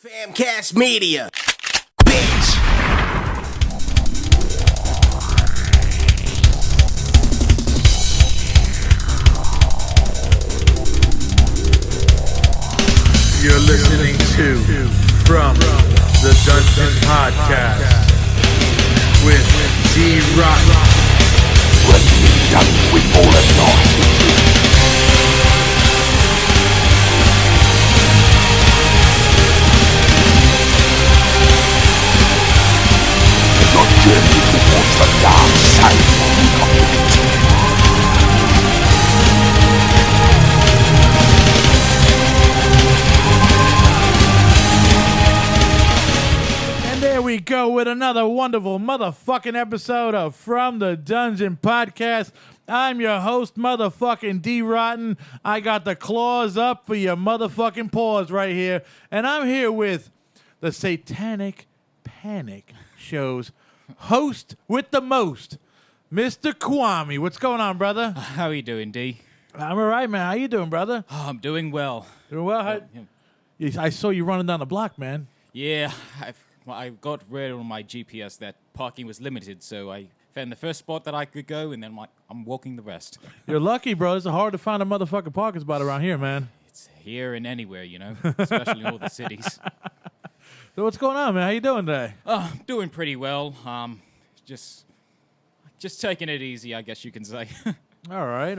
Famcast Media, bitch. You're listening to From the Dungeon Podcast with Dee Rotten. When we're done with all of yours. Your journey towards the dark side will be complete. And there we go with another wonderful motherfucking episode of From the Dungeon Podcast. I'm your host, motherfucking Dee Rotten. I got the claws up for your motherfucking paws right here. And I'm here with the Satanic Panic Show's host with the most, Mr. Kwame. What's going on, brother? How are you doing, D? I'm all right, man. How you doing, brother? Oh, I'm doing well. Doing well? I saw you running down the block, man. Yeah, I got rid of my GPS that parking was limited, so I found the first spot that I could go, and then I'm walking the rest. You're lucky, bro. It's hard to find a motherfucking parking spot around here, man. It's here and anywhere, you know, especially in all the cities. So what's going on, man? How you doing today? Oh, doing pretty well. Just taking it easy, I guess you can say. All right.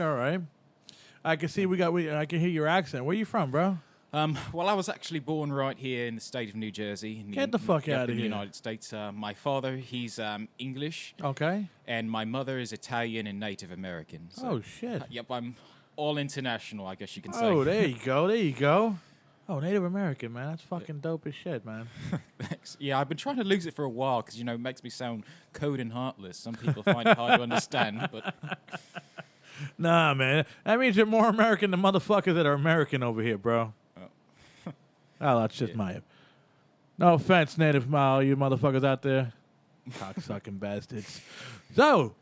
I can see I can hear your accent. Where you from, bro? Well, I was actually born right here in the state of New Jersey. Get the fuck out of in the here. United States. My father, he's English, Okay. and my mother is Italian and Native American. So, Oh, shit. Yep, I'm all international, I guess you can say. Oh, there you go. Oh, Native American, man. That's fucking dope as shit, man. Thanks. Yeah, I've been trying to lose it for a while because, you know, it makes me sound cold and heartless. Some people find it hard to understand, but... Nah, man. That means you're more American than motherfuckers that are American over here, bro. Oh, that's just my... No offense, Native Mile, you motherfuckers out there. Cocksucking bastards. So,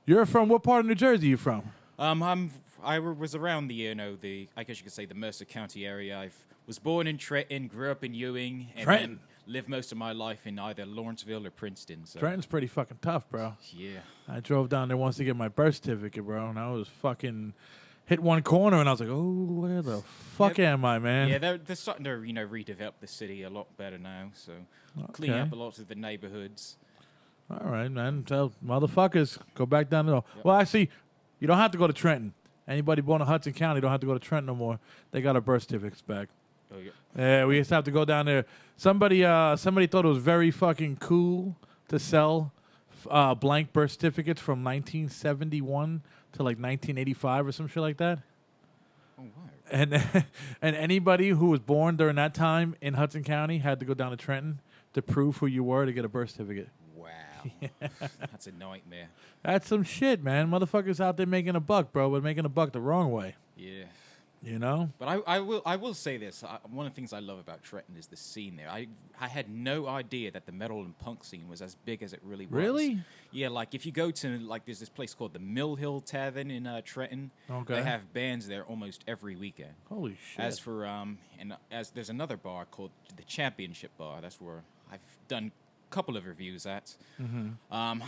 you're from what part of New Jersey you from? I was around I guess you could say the Mercer County area. I was born in Trenton, grew up in Ewing, and Trenton? then lived most of my life in either Lawrenceville or Princeton. So. Trenton's pretty fucking tough, bro. Yeah. I drove down there once to get my birth certificate, bro, and I was fucking hit one corner, and I was like, "Oh, where the fuck am I, man?" Yeah, they're starting to redevelop the city a lot better now. So cleaning up a lot of the neighborhoods. All right, man. So motherfuckers, go back down the road. Well, actually, you don't have to go to Trenton. Anybody born in Hudson County don't have to go to Trenton no more. They got our birth certificates back. Oh, yeah. Yeah, we used to have to go down there. Somebody thought it was very fucking cool to sell blank birth certificates from 1971 to like 1985 or some shit like that. Oh, wow. And anybody who was born during that time in Hudson County had to go down to Trenton to prove who you were to get a birth certificate. Wow. That's a nightmare. That's some shit, man. Motherfuckers out there making a buck, bro, but making a buck the wrong way. Yeah. You know? But I will say this. One of the things I love about Trenton is the scene there. I had no idea that the metal and punk scene was as big as it really was. Really? Yeah, like if you go to, like, there's this place called the Mill Hill Tavern in Trenton. Okay. They have bands there almost every weekend. Holy shit. As there's another bar called the Championship Bar. That's where I've done a couple of reviews at. Mm-hmm.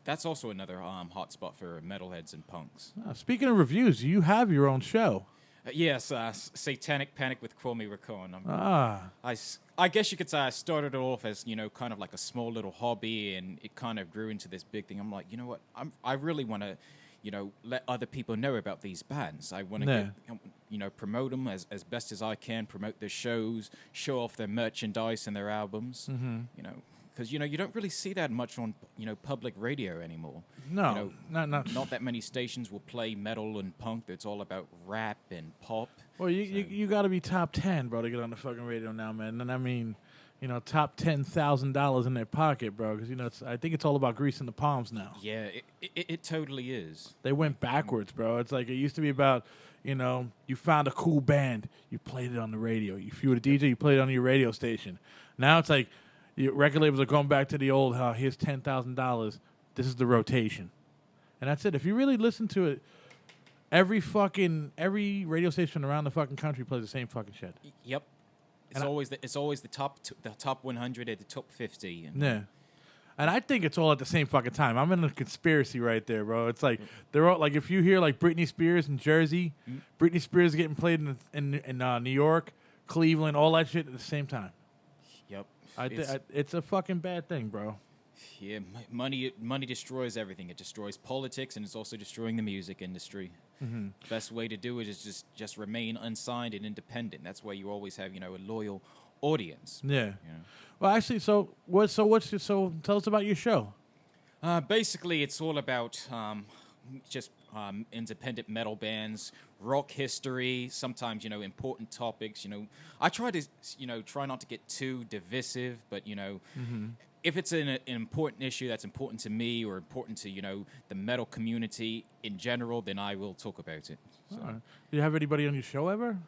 That's also another hot spot for metalheads and punks. Speaking of reviews, you have your own show. Yes, Satanic Panic with Kwame Wahkan. I guess you could say I started it off as, you know, kind of like a small little hobby, and it kind of grew into this big thing. I'm like, you know what? I really want to, you know, let other people know about these bands. I want to promote them as best as I can, promote their shows, show off their merchandise and their albums, you know. Because, you know, you don't really see that much on, you know, public radio anymore. No, you know, not that many stations will play metal and punk. It's all about rap and pop. Well, you got to be top 10, bro, to get on the fucking radio now, man. And I mean, you know, top $10,000 in their pocket, bro. Because, you know, I think it's all about greasing the palms now. Yeah, it totally is. They went backwards, bro. It's like it used to be about, you know, you found a cool band, you played it on the radio. If you were a DJ, you played it on your radio station. Now it's like, record labels are going back to the old, here's $10,000. This is the rotation. And that's it. If you really listen to it, every radio station around the fucking country plays the same fucking shit. Yep. It's always the top 100 and the top 50. And Yeah. And I think it's all at the same fucking time. I'm in a conspiracy right there, bro. It's like they're all like, if you hear like Britney Spears in Jersey, Britney Spears getting played in New York, Cleveland, all that shit at the same time. Yep. It's a fucking bad thing, bro. Yeah, money destroys everything. It destroys politics, and it's also destroying the music industry. Mm-hmm. Best way to do it is just remain unsigned and independent. That's why you always have a loyal audience. Yeah. Well, actually, tell us about your show. Basically, it's all about just independent metal bands, rock history, sometimes important topics. I try to try not to get too divisive, but if it's an important issue that's important to me or important to the metal community in general, then I will talk about it. So. Right. Do you have anybody on your show ever?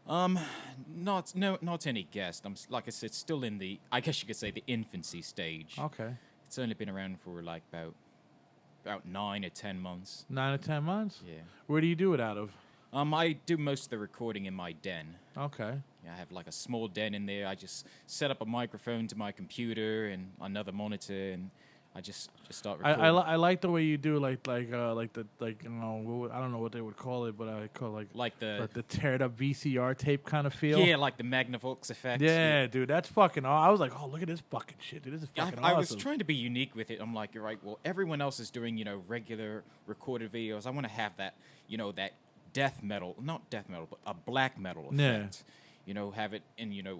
Not any guest. I'm like I said, still in the, I guess you could say, the infancy stage. Okay. It's only been around for like about 9 or 10 months. 9 or 10 months? Yeah. Where do you do it out of? I do most of the recording in my den. Okay. Yeah, I have like a small den in there. I just set up a microphone to my computer and another monitor, and I just start recording. I like the way you do I don't know what they would call it, but I call the teared up VCR tape kind of feel. Yeah, like the Magnavox effect. Yeah, dude, that's fucking. I was like, oh, look at this fucking shit. Dude, this is fucking awesome. I was trying to be unique with it. I'm like, you're right. Well, everyone else is doing regular recorded videos. I want to have that that death metal, not death metal, but a black metal effect. Yeah. Have it in a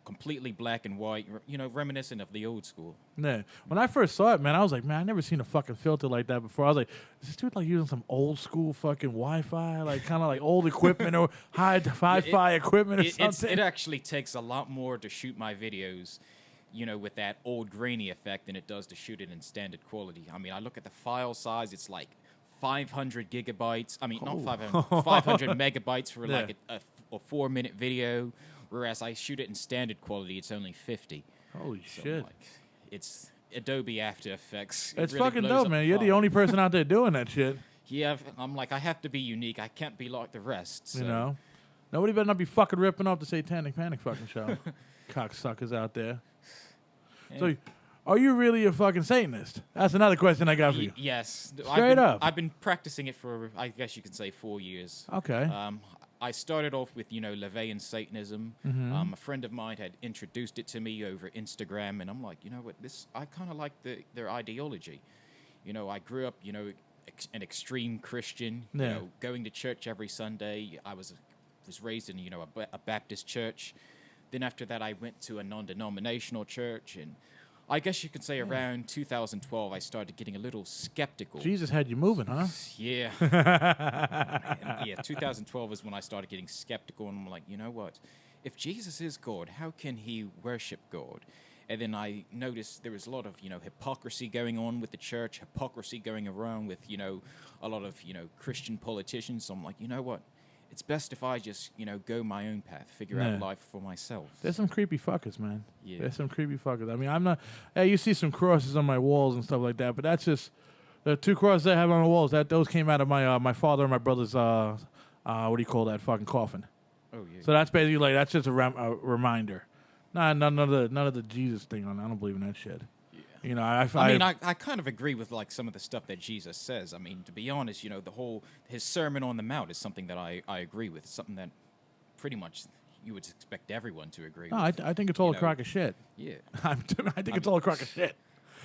completely black and white, reminiscent of the old school. Yeah. When I first saw it, man, I was like, man, I never seen a fucking filter like that before. I was like, is this dude like using some old school fucking Wi-Fi, like kind of like old equipment or hi-fi equipment or something? It actually takes a lot more to shoot my videos, with that old grainy effect than it does to shoot it in standard quality. I mean, I look at the file size, it's like 500 gigabytes. I mean, not 500, 500 megabytes for like a 4-minute video. Whereas I shoot it in standard quality, it's only 50. Holy shit. It's Adobe After Effects. It's really fucking dope, man. You're the only person out there doing that shit. Yeah, I'm like, I have to be unique. I can't be like the rest. So. Nobody better not be fucking ripping off the Satanic Panic fucking show. Cocksuckers out there. Yeah. So, are you really a fucking Satanist? That's another question I got for you. Yes. Straight up. I've been practicing it for, I guess you could say, 4 years. Okay. I started off with, LaVeyan Satanism. Mm-hmm. A friend of mine had introduced it to me over Instagram, and I'm like, I kind of like their ideology. I grew up, an extreme Christian, going to church every Sunday. I was raised in, a Baptist church. Then after that, I went to a non-denominational church, and I guess you could say around 2012, I started getting a little skeptical. Jesus had you moving, huh? Yeah. 2012 is when I started getting skeptical, and I'm like, you know what? If Jesus is God, how can he worship God? And then I noticed there was a lot of, hypocrisy going on with the church, hypocrisy going around with, a lot of, Christian politicians. So I'm like, you know what? It's best if I just, go my own path, figure out life for myself. There's some creepy fuckers, man. Yeah. There's some creepy fuckers. I mean, I'm not... Hey, you see some crosses on my walls and stuff like that, but that's just... The 2 crosses I have on the walls, those came out of my father and my brother's, what do you call that, fucking coffin. Oh, yeah. So that's basically that's just a reminder. None of the Jesus thing on. I don't believe in that shit. I kind of agree with like some of the stuff that Jesus says. I mean, to be honest, his Sermon on the Mount is something that I agree with. It's something that pretty much you would expect everyone to agree with. I think it's all a crock of shit. Yeah. I think it's all a crock of shit.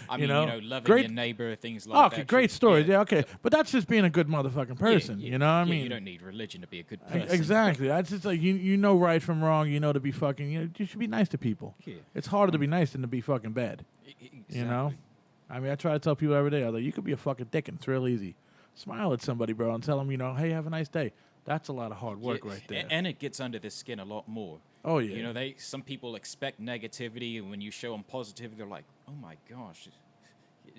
I mean, loving your neighbor, things like that. Okay, great story. Yeah, okay. But that's just being a good motherfucking person. You know what I mean? You don't need religion to be a good person. Exactly. That's just like, you know right from wrong. To be fucking, you should be nice to people. Yeah. It's harder to be nice than to be fucking bad. Exactly. I mean, I try to tell people every day, you could be a fucking dick and it's real easy. Smile at somebody, bro, and tell them, hey, have a nice day. That's a lot of hard work right there. And it gets under the skin a lot more. Oh, yeah. Some people expect negativity, and when you show them positivity, they're like, oh, my gosh.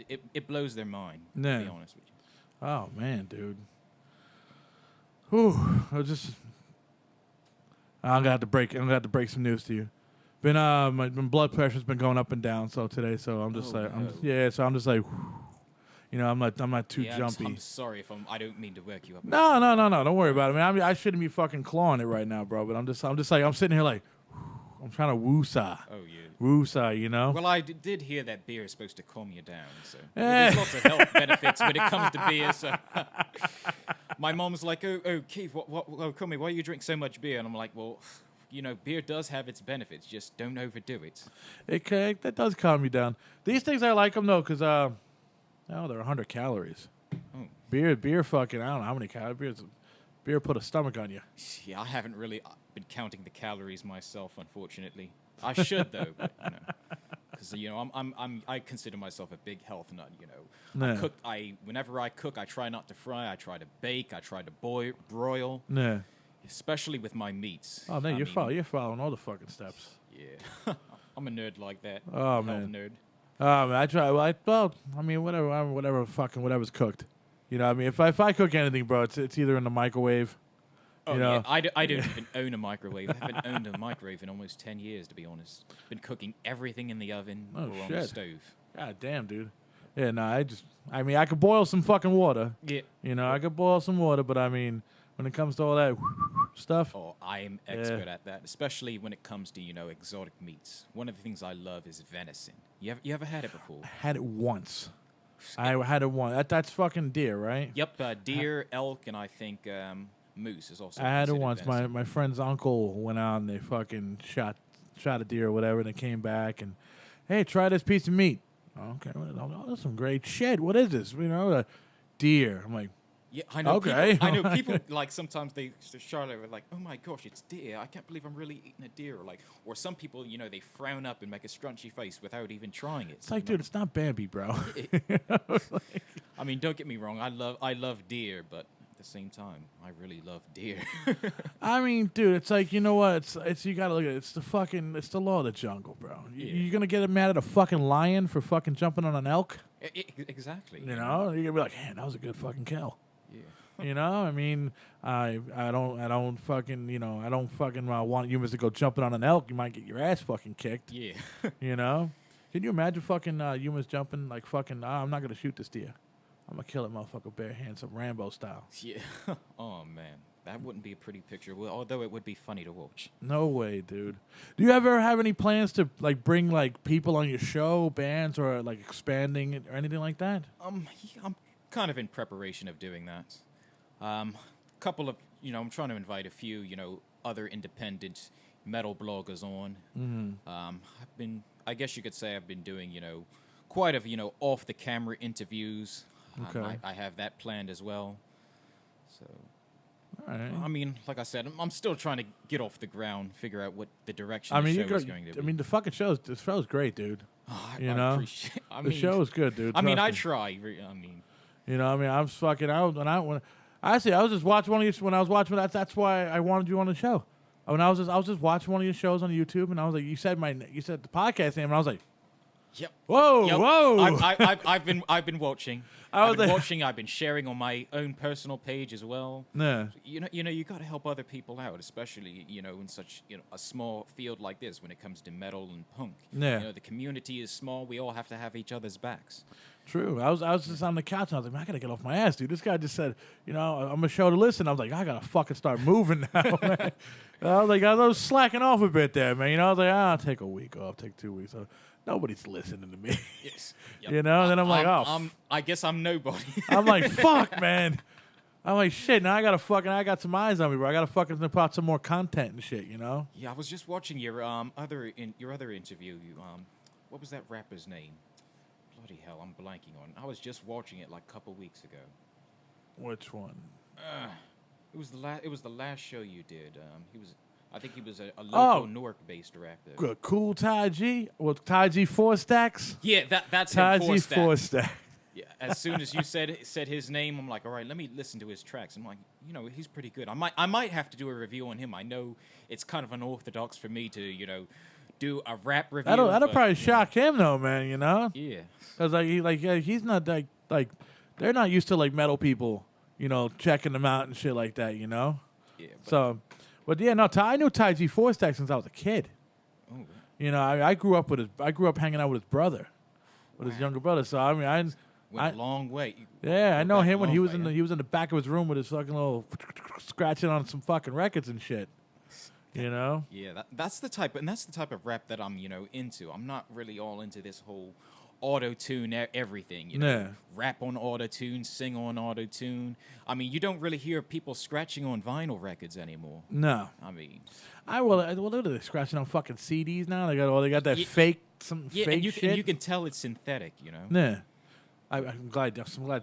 It blows their mind, to be honest with you. Oh, man, dude. Whew. I'm gonna have to break some news to you. My blood pressure's been going up and down today, so I'm just I'm just like, I'm not too jumpy. I'm sorry if I don't mean to work you up. No, don't worry about it. I mean, I shouldn't be fucking clawing it right now, bro. But I'm just like, I'm sitting here like, I'm trying to woosah. Oh, yeah. Woosah, you know? Well, I did hear that beer is supposed to calm you down. So there's lots of health benefits when it comes to beer. So my mom's like, oh, Keith, Kwame, why do you drink so much beer? And I'm like, well, you know, beer does have its benefits. Just don't overdo it. That does calm you down. These things, I like them, though, because they're 100 calories. Oh. Beer fucking, I don't know how many calories. Beer put a stomach on you. Yeah, I haven't really been counting the calories myself, unfortunately. I should though, but, because I consider myself a big health nut. You know, whenever I cook, I try not to fry. I try to bake. I try to broil. Yeah. Especially with my meats. Oh, man, you're following all the fucking steps. Yeah, I'm a nerd like that. Oh, man, nerd. Oh man, I try. Whatever's cooked. You know, I mean, if I cook anything, bro, it's either in the microwave. Oh, yeah. I don't even own a microwave. I haven't owned a microwave in almost 10 years, to be honest. Been cooking everything in the oven or on the stove. God damn, dude. Yeah, no, I could boil some fucking water. Yeah. You know, I could boil some water, but I mean, when it comes to all that stuff. Oh, I am expert at that, especially when it comes to, you know, exotic meats. One of the things I love is venison. You ever had it before? I had it once. I had it once. That's fucking deer, right? Yep, deer, elk, and I think moose is also. I had it once. My friend's uncle went out and they fucking shot a deer or whatever, and they came back and, hey, try this piece of meat. Okay, well, that's some great shit. What is this? You know, deer. I'm like, yeah, I know. Okay. I know people like sometimes Charlotte were like, oh my gosh, it's deer. I can't believe I'm really eating a deer. Or some people, you know, they frown up and make a scrunchy face without even trying it. It's like, dude, it's not Bambi, bro. I mean, don't get me wrong. I love deer, but at the same time, I really love deer. I mean, dude, it's like, you know what? It's you gotta look at it. It's the law of the jungle, bro. Yeah. You're gonna get mad at a fucking lion for fucking jumping on an elk? Exactly. You know, you're gonna be like, man, that was a good fucking kill. Yeah. You know, I mean, I don't fucking want humans to go jumping on an elk. You might get your ass fucking kicked. Yeah. You know, can you imagine fucking humans jumping like fucking? I'm not gonna shoot this deer. I'm gonna kill it, motherfucker, bare hands, some Rambo style. Yeah. Oh man, that wouldn't be a pretty picture. Well, although it would be funny to watch. No way, dude. Do you ever have any plans to like bring like people on your show, bands, or like expanding it or anything like that? I'm kind of in preparation of doing that. Couple of, you know, I'm trying to invite a few, you know, other independent metal bloggers on. Mm-hmm. I guess you could say I've been doing, you know, quite a, you know, off the camera interviews. Okay. I have that planned as well. So, all right. I mean, like I said, I'm still trying to get off the ground, figure out what the direction the show is going to be. I mean, the fucking show's great, dude. Oh, you I know, appreciate. The show is good, dude. I mean, I me. try. I mean, you know, I mean, I'm fucking out I was just watching one of your when I was watching that. That's why I wanted you on the show. When I was just watching one of your shows on YouTube, and I was like, you said the podcast name, and I was like, yep. Whoa, yep. whoa! I've been watching. I've been sharing on my own personal page as well. Yeah. You know, you got to help other people out, especially, you know, in such, you know, a small field like this when it comes to metal and punk. Yeah. You know, the community is small. We all have to have each other's backs. True. I was just on the couch, and I was like, man, I gotta get off my ass, dude. This guy just said, you know, I'm a show to listen. I was like, I gotta fucking start moving now, man. I was like, I was slacking off a bit there, man. You know, I was like, I'll take a week off, take 2 weeks off. Nobody's listening to me. Yes. Yep. You know, and then I'm like, I guess I'm nobody. I'm like, fuck, man. I'm like, shit, now I got some eyes on me, bro. I gotta fucking put out some more content and shit, you know? Yeah, I was just watching your other interview. What was that rapper's name? Bloody hell, I'm blanking on. I was just watching it like a couple weeks ago. Which one? It was the last show you did. I think he was a local Newark-based rapper. Cool Ty G? Well, Ty G 4 Stacks? Yeah, that's Ty him. G 4 Stacks. Yeah, as soon as you said his name, I'm like, all right, let me listen to his tracks. I'm like, you know, he's pretty good. I might have to do a review on him. I know it's kind of unorthodox for me to, you know, do a rap review. That'll probably shock him though, man. You know? Yeah. Because he's not like they're not used to like metal people, you know, checking them out and shit like that. You know? Yeah. But yeah, no. I knew Ty G 4 Stack since I was a kid. Oh. You know, I grew up hanging out with his brother, with his younger brother. So I mean, went a long way. Yeah, I know him when he was in the back of his room with his fucking little scratching on some fucking records and shit. You know? Yeah, that's the type of rap that I'm, into. I'm not really all into this whole auto-tune everything, Yeah. Rap on auto-tune, sing on auto-tune. I mean, you don't really hear people scratching on vinyl records anymore. No. I mean, well, they're scratching on fucking CDs now. They got that fake and shit. and you can tell it's synthetic, Yeah. I'm glad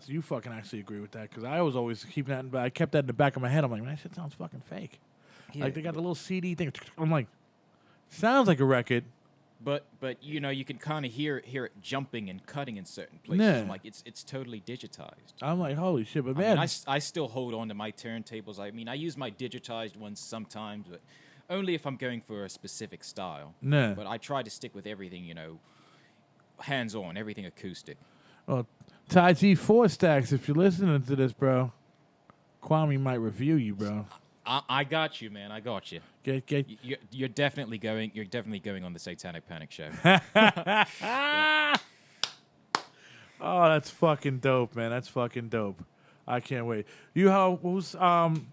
you fucking actually agree with that, because I was always keeping that. I kept that in the back of my head. I'm like, man, that shit sounds fucking fake. Yeah, like they got the little CD thing. I'm like, sounds like a record. But you can kind of hear it jumping and cutting in certain places. Yeah. I'm like, it's totally digitized. I'm like, holy shit! But I man, mean, I still hold on to my turntables. I mean, I use my digitized ones sometimes, but only if I'm going for a specific style. Yeah. But I try to stick with everything, hands-on, everything acoustic. well, Ty G4 Stacks, if you're listening to this, bro, Kwame might review you, bro. I got you, man. I got you. Get. You're definitely going. You're definitely going on the Satanic Panic Show. Oh, that's fucking dope, man. That's fucking dope. I can't wait. Who's the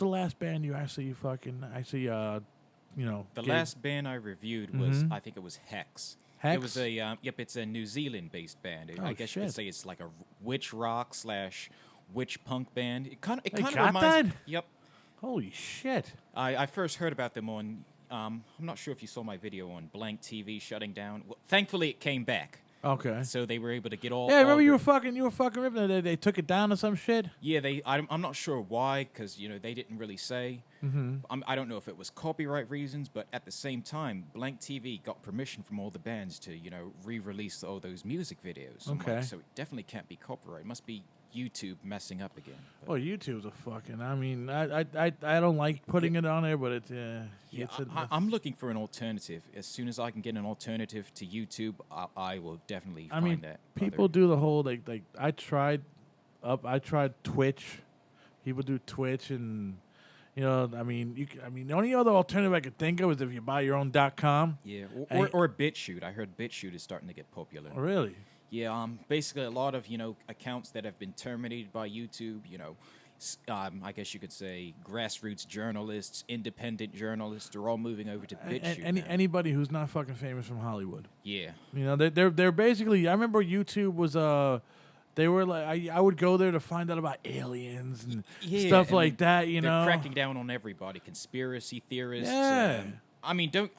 last band you actually The last band I reviewed was, I think it was Hex. Hex? It was it's a New Zealand-based band. Oh, I guess you shit. could say it's like a witch rock / witch punk band. It kind of got reminds. that? Yep. Holy shit. I first heard about them on. I'm not sure if you saw my video on Blank TV shutting down. Well, thankfully, it came back. Okay. So they were able to get all. Yeah, I remember all you the- were fucking ripping. They took it down or some shit. Yeah, I'm not sure why, because they didn't really say. I don't know if it was copyright reasons, but at the same time, Blank TV got permission from all the bands to re-release all those music videos. I'm Okay. like, so it definitely can't be copyright. It must be YouTube messing up again. But Well, YouTube's a fucking. I mean, I don't like putting it on there, but it's I'm looking for an alternative. As soon as I can get an alternative to YouTube, I will definitely I find mean, that. people do the whole like I tried Twitch. People do Twitch, and I mean, the only other alternative I could think of is if you buy your own .com. Yeah, And- or BitChute. I heard BitChute is starting to get popular. Oh, really? Yeah, basically a lot of accounts that have been terminated by YouTube. I guess you could say grassroots journalists, independent journalists, are all moving over to BitChute. now. Anybody who's not fucking famous from Hollywood. Yeah, They're basically. I remember YouTube was they were like I would go there to find out about aliens and stuff and like that. they're cracking down on everybody, conspiracy theorists. Yeah. I mean, don't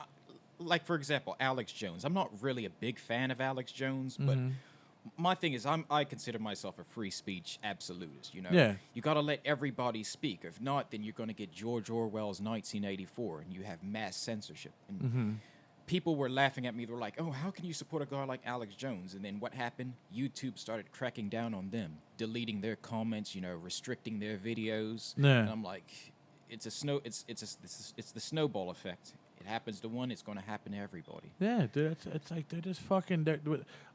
like for example, Alex Jones. I'm not really a big fan of Alex Jones, but my thing is I consider myself a free speech absolutist. Yeah. You got to let everybody speak. If not, then you're going to get George Orwell's 1984, and you have mass censorship. And people were laughing at me. They were like, "Oh, how can you support a guy like Alex Jones?" And then what happened? YouTube started cracking down on them, deleting their comments, restricting their videos. Yeah. And I'm like, it's the snowball effect. It happens to one, it's going to happen to everybody. Yeah, dude, it's like they're just fucking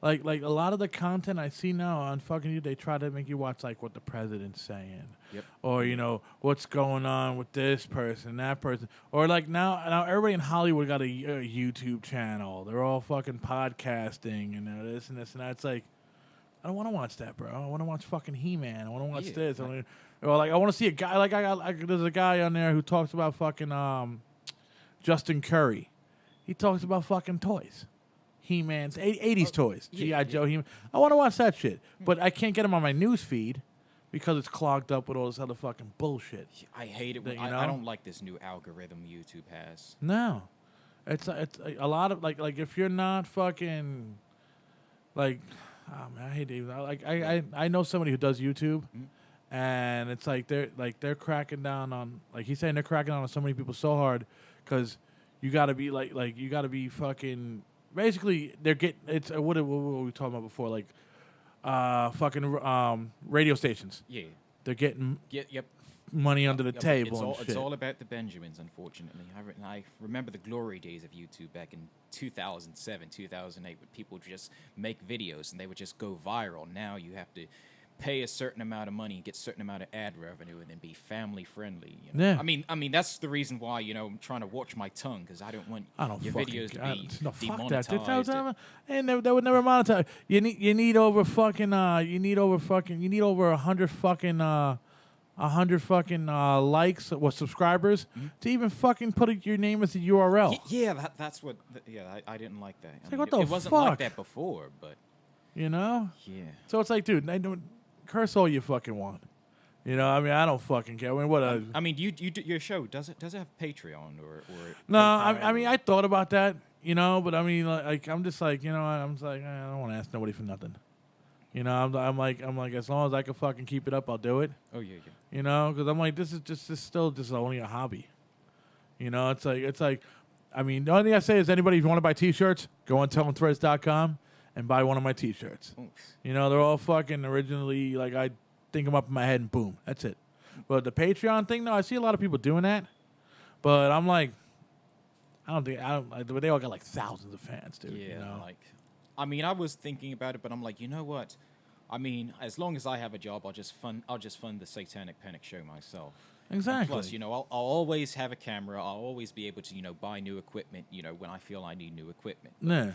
like a lot of the content I see now on fucking you. They try to make you watch like what the president's saying, Yep. or what's going on with this person, that person, or like now everybody in Hollywood got a YouTube channel. They're all fucking podcasting and this and that. It's like I don't want to watch that, bro. I want to watch fucking He-Man. I want to watch this. I want to see a guy like there's a guy on there who talks about fucking Justin Curry. He talks about fucking toys. He-Man's 80s toys. G.I. Joe, He-Man. I want to watch that shit. But I can't get them on my news feed because it's clogged up with all this other fucking bullshit. I hate it. That, I don't like this new algorithm YouTube has. No. It's a lot of, like if you're not fucking, like, oh man, I hate it. I know somebody who does YouTube, and it's like they're cracking down on, like he's saying they're cracking down on so many people so hard because you got to be like you got to be fucking. Basically, they're getting it's what were we talking about before? Like, fucking radio stations. Yeah. They're getting Yep. money under the table. and It's shit. all about the Benjamins, unfortunately. I remember the glory days of YouTube back in 2007, 2008, when people would just make videos and they would just go viral. Now you have to pay a certain amount of money and get a certain amount of ad revenue and then be family friendly. Yeah. I mean that's the reason why I'm trying to watch my tongue because I don't want your videos to be demonetized. And they would never monetize. You need over 100 fucking 100 fucking likes or subscribers to even fucking put your name as the URL. Yeah, that's what. I didn't like that. I mean, what the it wasn't fuck? like that before, but You know? yeah. So it's like, dude, I don't curse all you fucking want. You know, I mean, I don't fucking care. I mean, what? I mean, you do your show. Does it have Patreon or? No, PayPal I mean, or- I thought about that. You know, but I mean, like I'm just like, you know, I'm just like, I don't want to ask nobody for nothing. You know, I'm like, as long as I can fucking keep it up, I'll do it. Oh yeah. You know, because I'm like, this is still just only a hobby. You know, it's like, I mean, the only thing I say is anybody, if you want to buy T-shirts, go on TellingThreads.com and buy one of my T-shirts. Oof. You know, they're all fucking originally, like, I think them up in my head and boom, that's it. But the Patreon thing, though, I see a lot of people doing that. But I'm like, they all got like thousands of fans, dude. Yeah, you know? like, I mean, I was thinking about it, but I'm like, you know what? I mean, as long as I have a job, I'll just fund the Satanic Panic Show myself. Exactly. And plus, you know, I'll always have a camera. I'll always be able to, you know, buy new equipment. You know, when I feel I need new equipment. Yeah.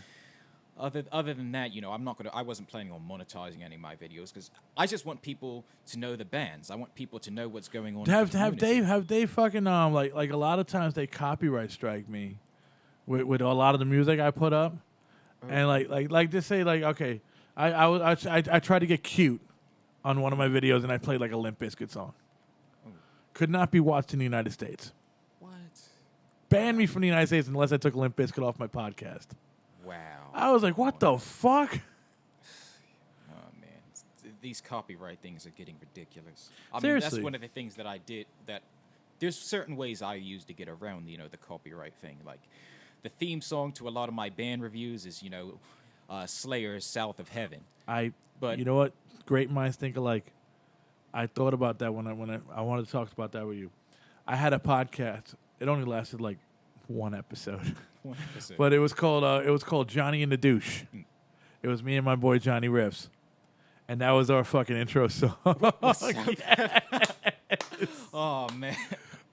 Other than that, you know, I wasn't planning on monetizing any of my videos because I just want people to know the bands. I want people to know what's going on. Have they fucking like a lot of times they copyright strike me with a lot of the music I put up, and like just say like, okay, I tried to get cute on one of my videos and I played like a Limp Bizkit song. Could not be watched in the United States. What? Banned me from the United States unless I took Limp Bizkit off my podcast. Wow. I was like, what the fuck? Oh man, these copyright things are getting ridiculous. I mean, Seriously. that's one of the things that I did. That there's certain ways I use to get around, you know, the copyright thing. Like the theme song to a lot of my band reviews is, you know, Slayer's "South of Heaven." But you know what? Great minds think alike. I thought about that when I wanted to talk about that with you. I had a podcast. It only lasted like one episode. one episode. But it was called Johnny and the Douche. It was me and my boy Johnny Riffs. And that was our fucking intro song. Oh man.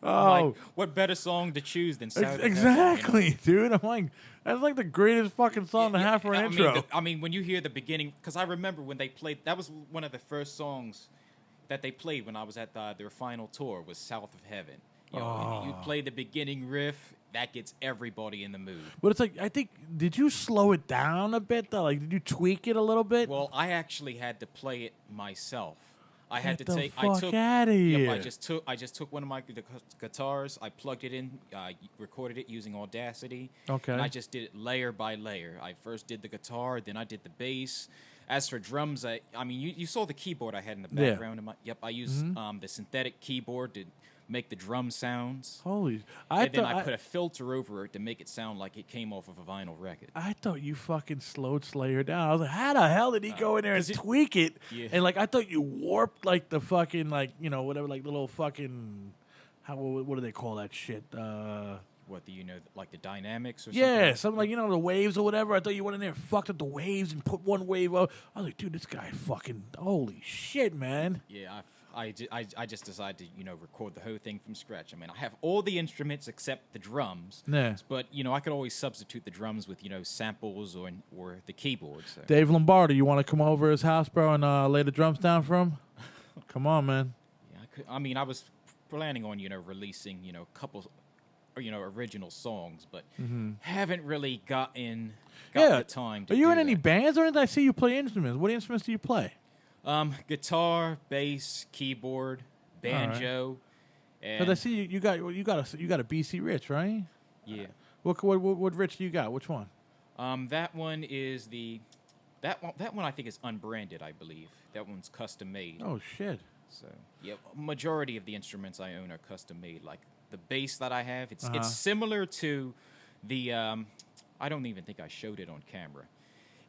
Oh. Like, what better song to choose than South of Heaven, Exactly, you know? dude. I'm like, that's like the greatest fucking song to have for an intro. I mean, when you hear the beginning, because I remember when they played, that was one of the first songs that they played when I was at their final tour was South of Heaven. You know, you play the beginning riff, that gets everybody in the mood. But it's like, I think, did you slow it down a bit though? Like, did you tweak it a little bit? Well, I actually had to play it myself. I had Get to the take. fuck I took. outta Yep, here. I just took one of my guitars. I plugged it in. Recorded it using Audacity. Okay. And I just did it layer by layer. I first did the guitar, then I did the bass. As for drums, I mean, you saw the keyboard I had in the Yeah. background. I used the synthetic keyboard to make the drum sounds. Holy, And then I put a filter over it to make it sound like it came off of a vinyl record. I thought you fucking slowed Slayer down. I was like, how the hell did he go in there and tweak it? Yeah. And like, I thought you warped like the fucking like, you know, whatever, like little fucking, what do they call that shit? What do you know, like the dynamics or something? Yeah, something like, you know, the waves or whatever. I thought you went in there and fucked up the waves and put one wave up. I was like, dude, this guy fucking, holy shit, man. Yeah, I just decided to, you know, record the whole thing from scratch. I mean, I have all the instruments except the drums. Yeah. But, you know, I could always substitute the drums with, you know, samples or the keyboard. So. Dave Lombardo, you want to come over his house, bro, and lay the drums down for him? Come on, man. Yeah, I mean, I was planning on, you know, releasing, you know, a couple, you know, original songs, but haven't really got the time to Are you do in any that. bands or anything? I see you play instruments. What instruments do you play? Guitar, bass, keyboard, banjo, and Because I see you got a BC Rich, right? yeah. What Rich do you got? Which one? That one is that one I think is unbranded, I believe. That one's custom made. Oh shit! So yeah, majority of the instruments I own are custom made. Like the bass that I have, it's similar to the I don't even think I showed it on camera.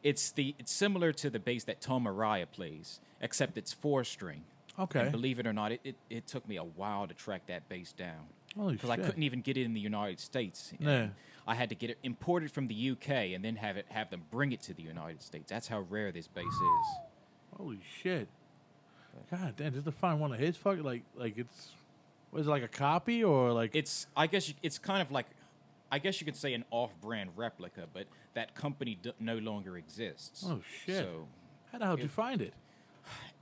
It's similar to the bass that Tom Araya plays, except it's 4-string. Okay. And believe it or not, it took me a while to track that bass down. Holy Because I shit. couldn't even get it in the United States. And Yeah. I had to get it imported from the UK and then have them bring it to the United States. That's how rare this bass is. Holy shit! God damn! Just to find one of his fucking like it's was it like a copy or like It's it's kind of like I guess you could say an off-brand replica, but that company no longer exists. oh shit! So How the hell did you find it?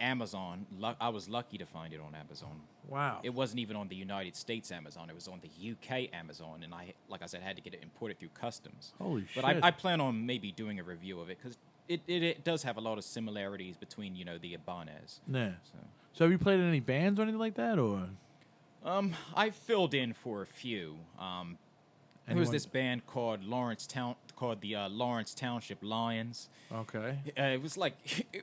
Amazon. I was lucky to find it on Amazon. Wow. It wasn't even on the United States Amazon. It was on the UK Amazon, and I, like I said, had to get it imported through customs. Holy but shit. I plan on maybe doing a review of it because it does have a lot of similarities between the Ibanez. Yeah. So have you played in any bands or anything like that, or? I filled in for a few. There was this band called the Lawrence Township Lions. Okay. It was like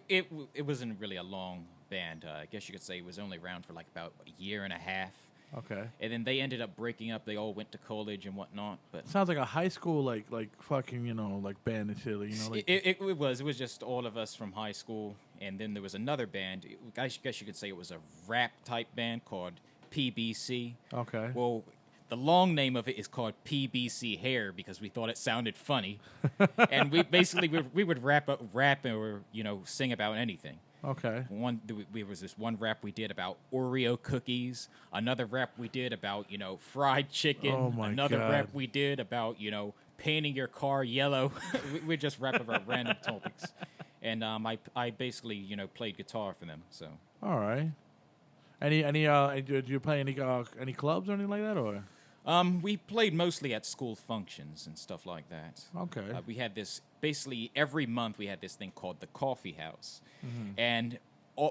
it wasn't really a long band. I guess you could say it was only around for like about a year and a half. Okay. And then they ended up breaking up. They all went to college and whatnot. But Sounds like a high school like fucking like band and shit. Like it was just all of us from high school. And then there was another band. I guess you could say it was a rap type band called PBC. Okay. Well, the long name of it is called PBC Hair because we thought it sounded funny, and we basically we would rap or sing about anything. Okay. There was this one rap we did about Oreo cookies. Another rap we did about fried chicken. Oh my Another God. rap we did about painting your car yellow. we just rap about random topics, and I basically played guitar for them. So. All right. Do you play any clubs or anything like that, or? We played mostly at school functions and stuff like that. Okay. We had this, basically every month we had this thing called the Coffee House. Mm-hmm. And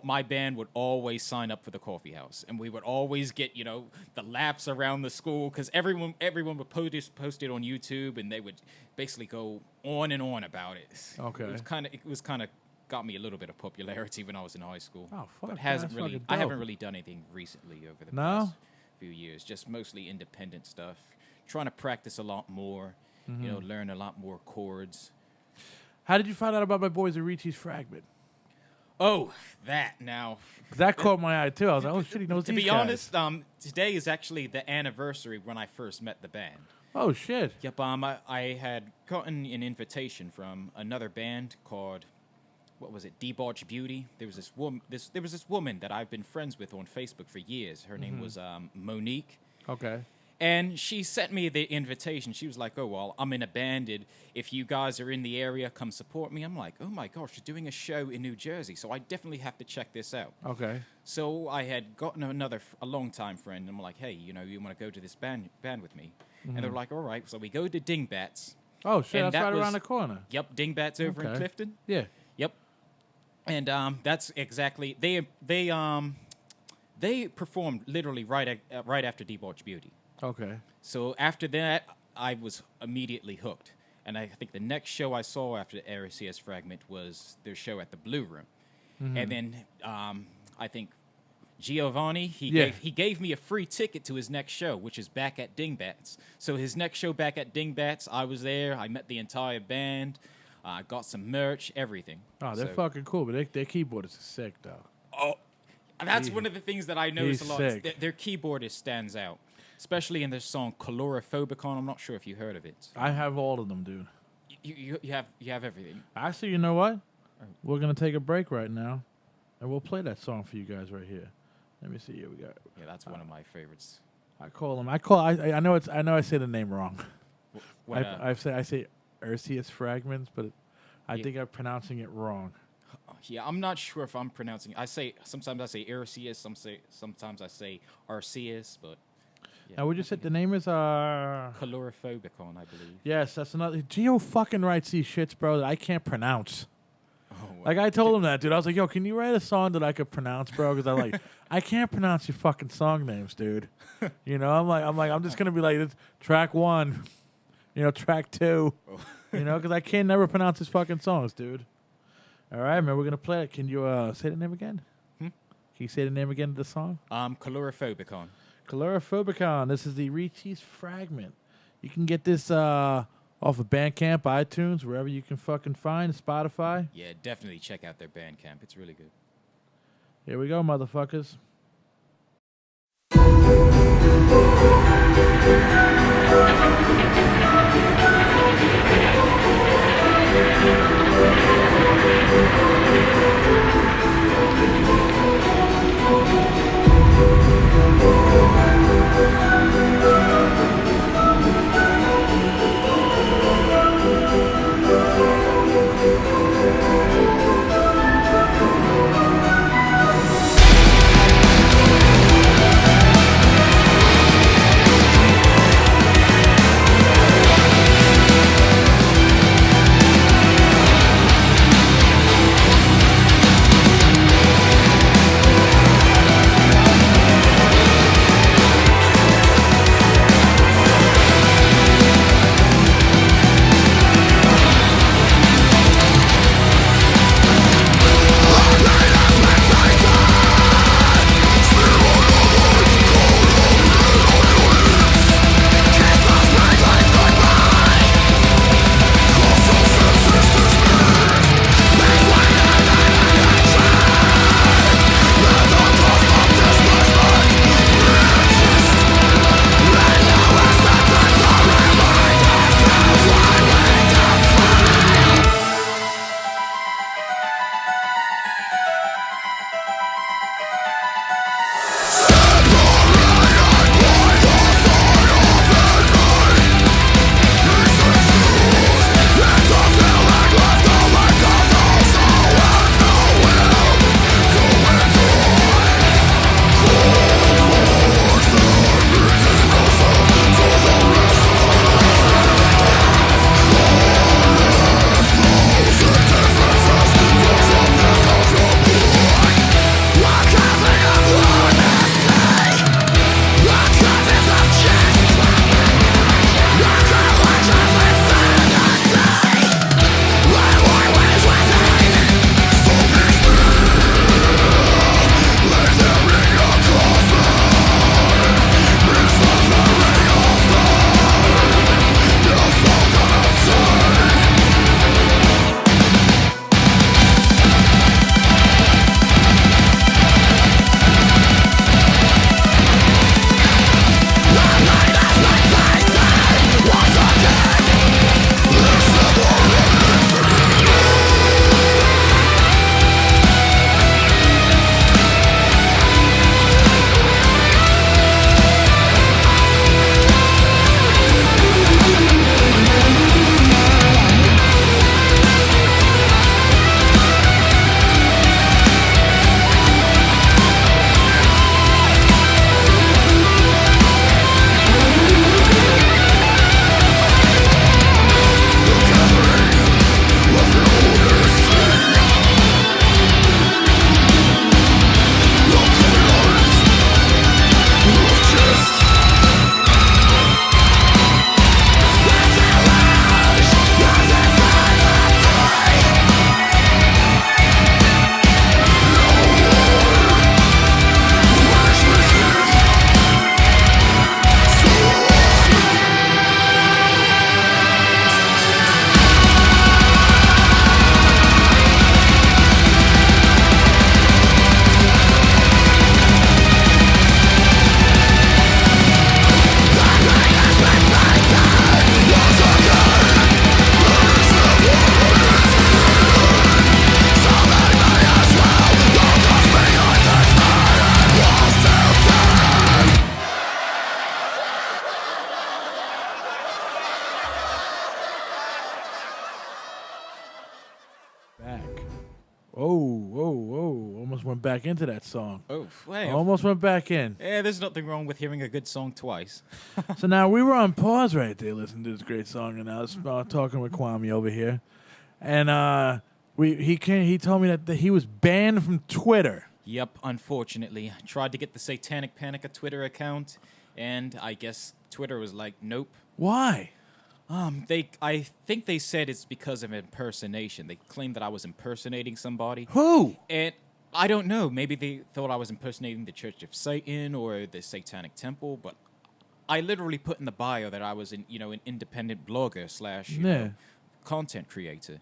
my band would always sign up for the Coffee House. And we would always get, the laps around the school because everyone would post it on YouTube and they would basically go on and on about it. Okay. It was kind of got me a little bit of popularity when I was in high school. Oh, fuck. But That's fucking dope. I haven't really done anything recently over the past few years. Just mostly independent stuff. Trying to practice a lot more. Mm-hmm. Learn a lot more chords. How did you find out about my boys Erciyes Fragment? Oh, that now. That caught my eye too. I was like, oh shit, he knows To these be guys. honest, today is actually the anniversary when I first met the band. Oh shit. Yep. I had gotten an invitation from another band called, what was it, Debauch Beauty. There was this woman that I've been friends with on Facebook for years. Her name was Monique. Okay. And she sent me the invitation. She was like, oh, well, I'm in a band. If you guys are in the area, come support me. I'm like, oh, my gosh, you're doing a show in New Jersey, so I definitely have to check this out. Okay. So I had gotten a longtime friend. I'm like, hey, you want to go to this band with me? And they're like, all right. So we go to Dingbats. Oh, shit, And that's that right was- around the corner. Yep, Dingbats over in Okay. Clifton. Yeah. Yep. And that's exactly they performed literally right after Debauch Beauty. Okay. So after that, I was immediately hooked. And I think the next show I saw after the Erciyes Fragment was their show at the Blue Room. And then I think Giovanni, he gave me a free ticket to his next show, which is back at Dingbats. So his next show back at Dingbats, I was there. I met the entire band. Got some merch, everything. Oh, they're So- fucking cool, but their keyboardist is sick though. Oh, that's one of the things that I notice a he's lot. is sick. Their keyboardist stands out, especially in their song "Coulrophobicon." I'm not sure if you heard of it. I have all of them, dude. You have everything. Actually, you know what? We're gonna take a break right now, and we'll play that song for you guys right here. Let me see. Here we go. Yeah, that's one of my favorites. I call him. I know it's. I know I say the name wrong. What, I say Erciyes Fragments, but I think I'm pronouncing it wrong. yeah, I'm not sure if I'm pronouncing. Sometimes I say Erciyes, sometimes I say Erciyes, but yeah. Now, would you say the name is Coulrophobicon, I believe. Yes, that's another. Geo fucking writes these shits, bro, that I can't pronounce. Oh, well. Like I told him that, dude. I was like, "Yo, can you write a song that I could pronounce, bro?" Because I can't pronounce your fucking song names, dude. I'm just gonna be like, it's track 1, track 2, because I can't never pronounce his fucking songs, dude. All right, man, we're gonna play it. Can you say the name again? Can you say the name again of the song? Coulrophobicon. Coulrophobicon. This is the Erciyes Fragment. You can get this off of Bandcamp, iTunes, wherever you can fucking find, Spotify. Yeah, definitely check out their Bandcamp. It's really good. Here we go, motherfuckers. Back. Whoa. Almost went back into that song. Oh, well. Almost went back in. Yeah, there's nothing wrong with hearing a good song twice. So now we were on pause right there listening to this great song, and I was talking with Kwame over here. And he told me that he was banned from Twitter. Yep, unfortunately. I tried to get the Satanic Panic a Twitter account, and I guess Twitter was like, nope. Why? I think they said it's because of impersonation. They claimed that I was impersonating somebody. Who? And I don't know. Maybe they thought I was impersonating the Church of Satan or the Satanic Temple, but I literally put in the bio that I was an independent blogger / know, content creator.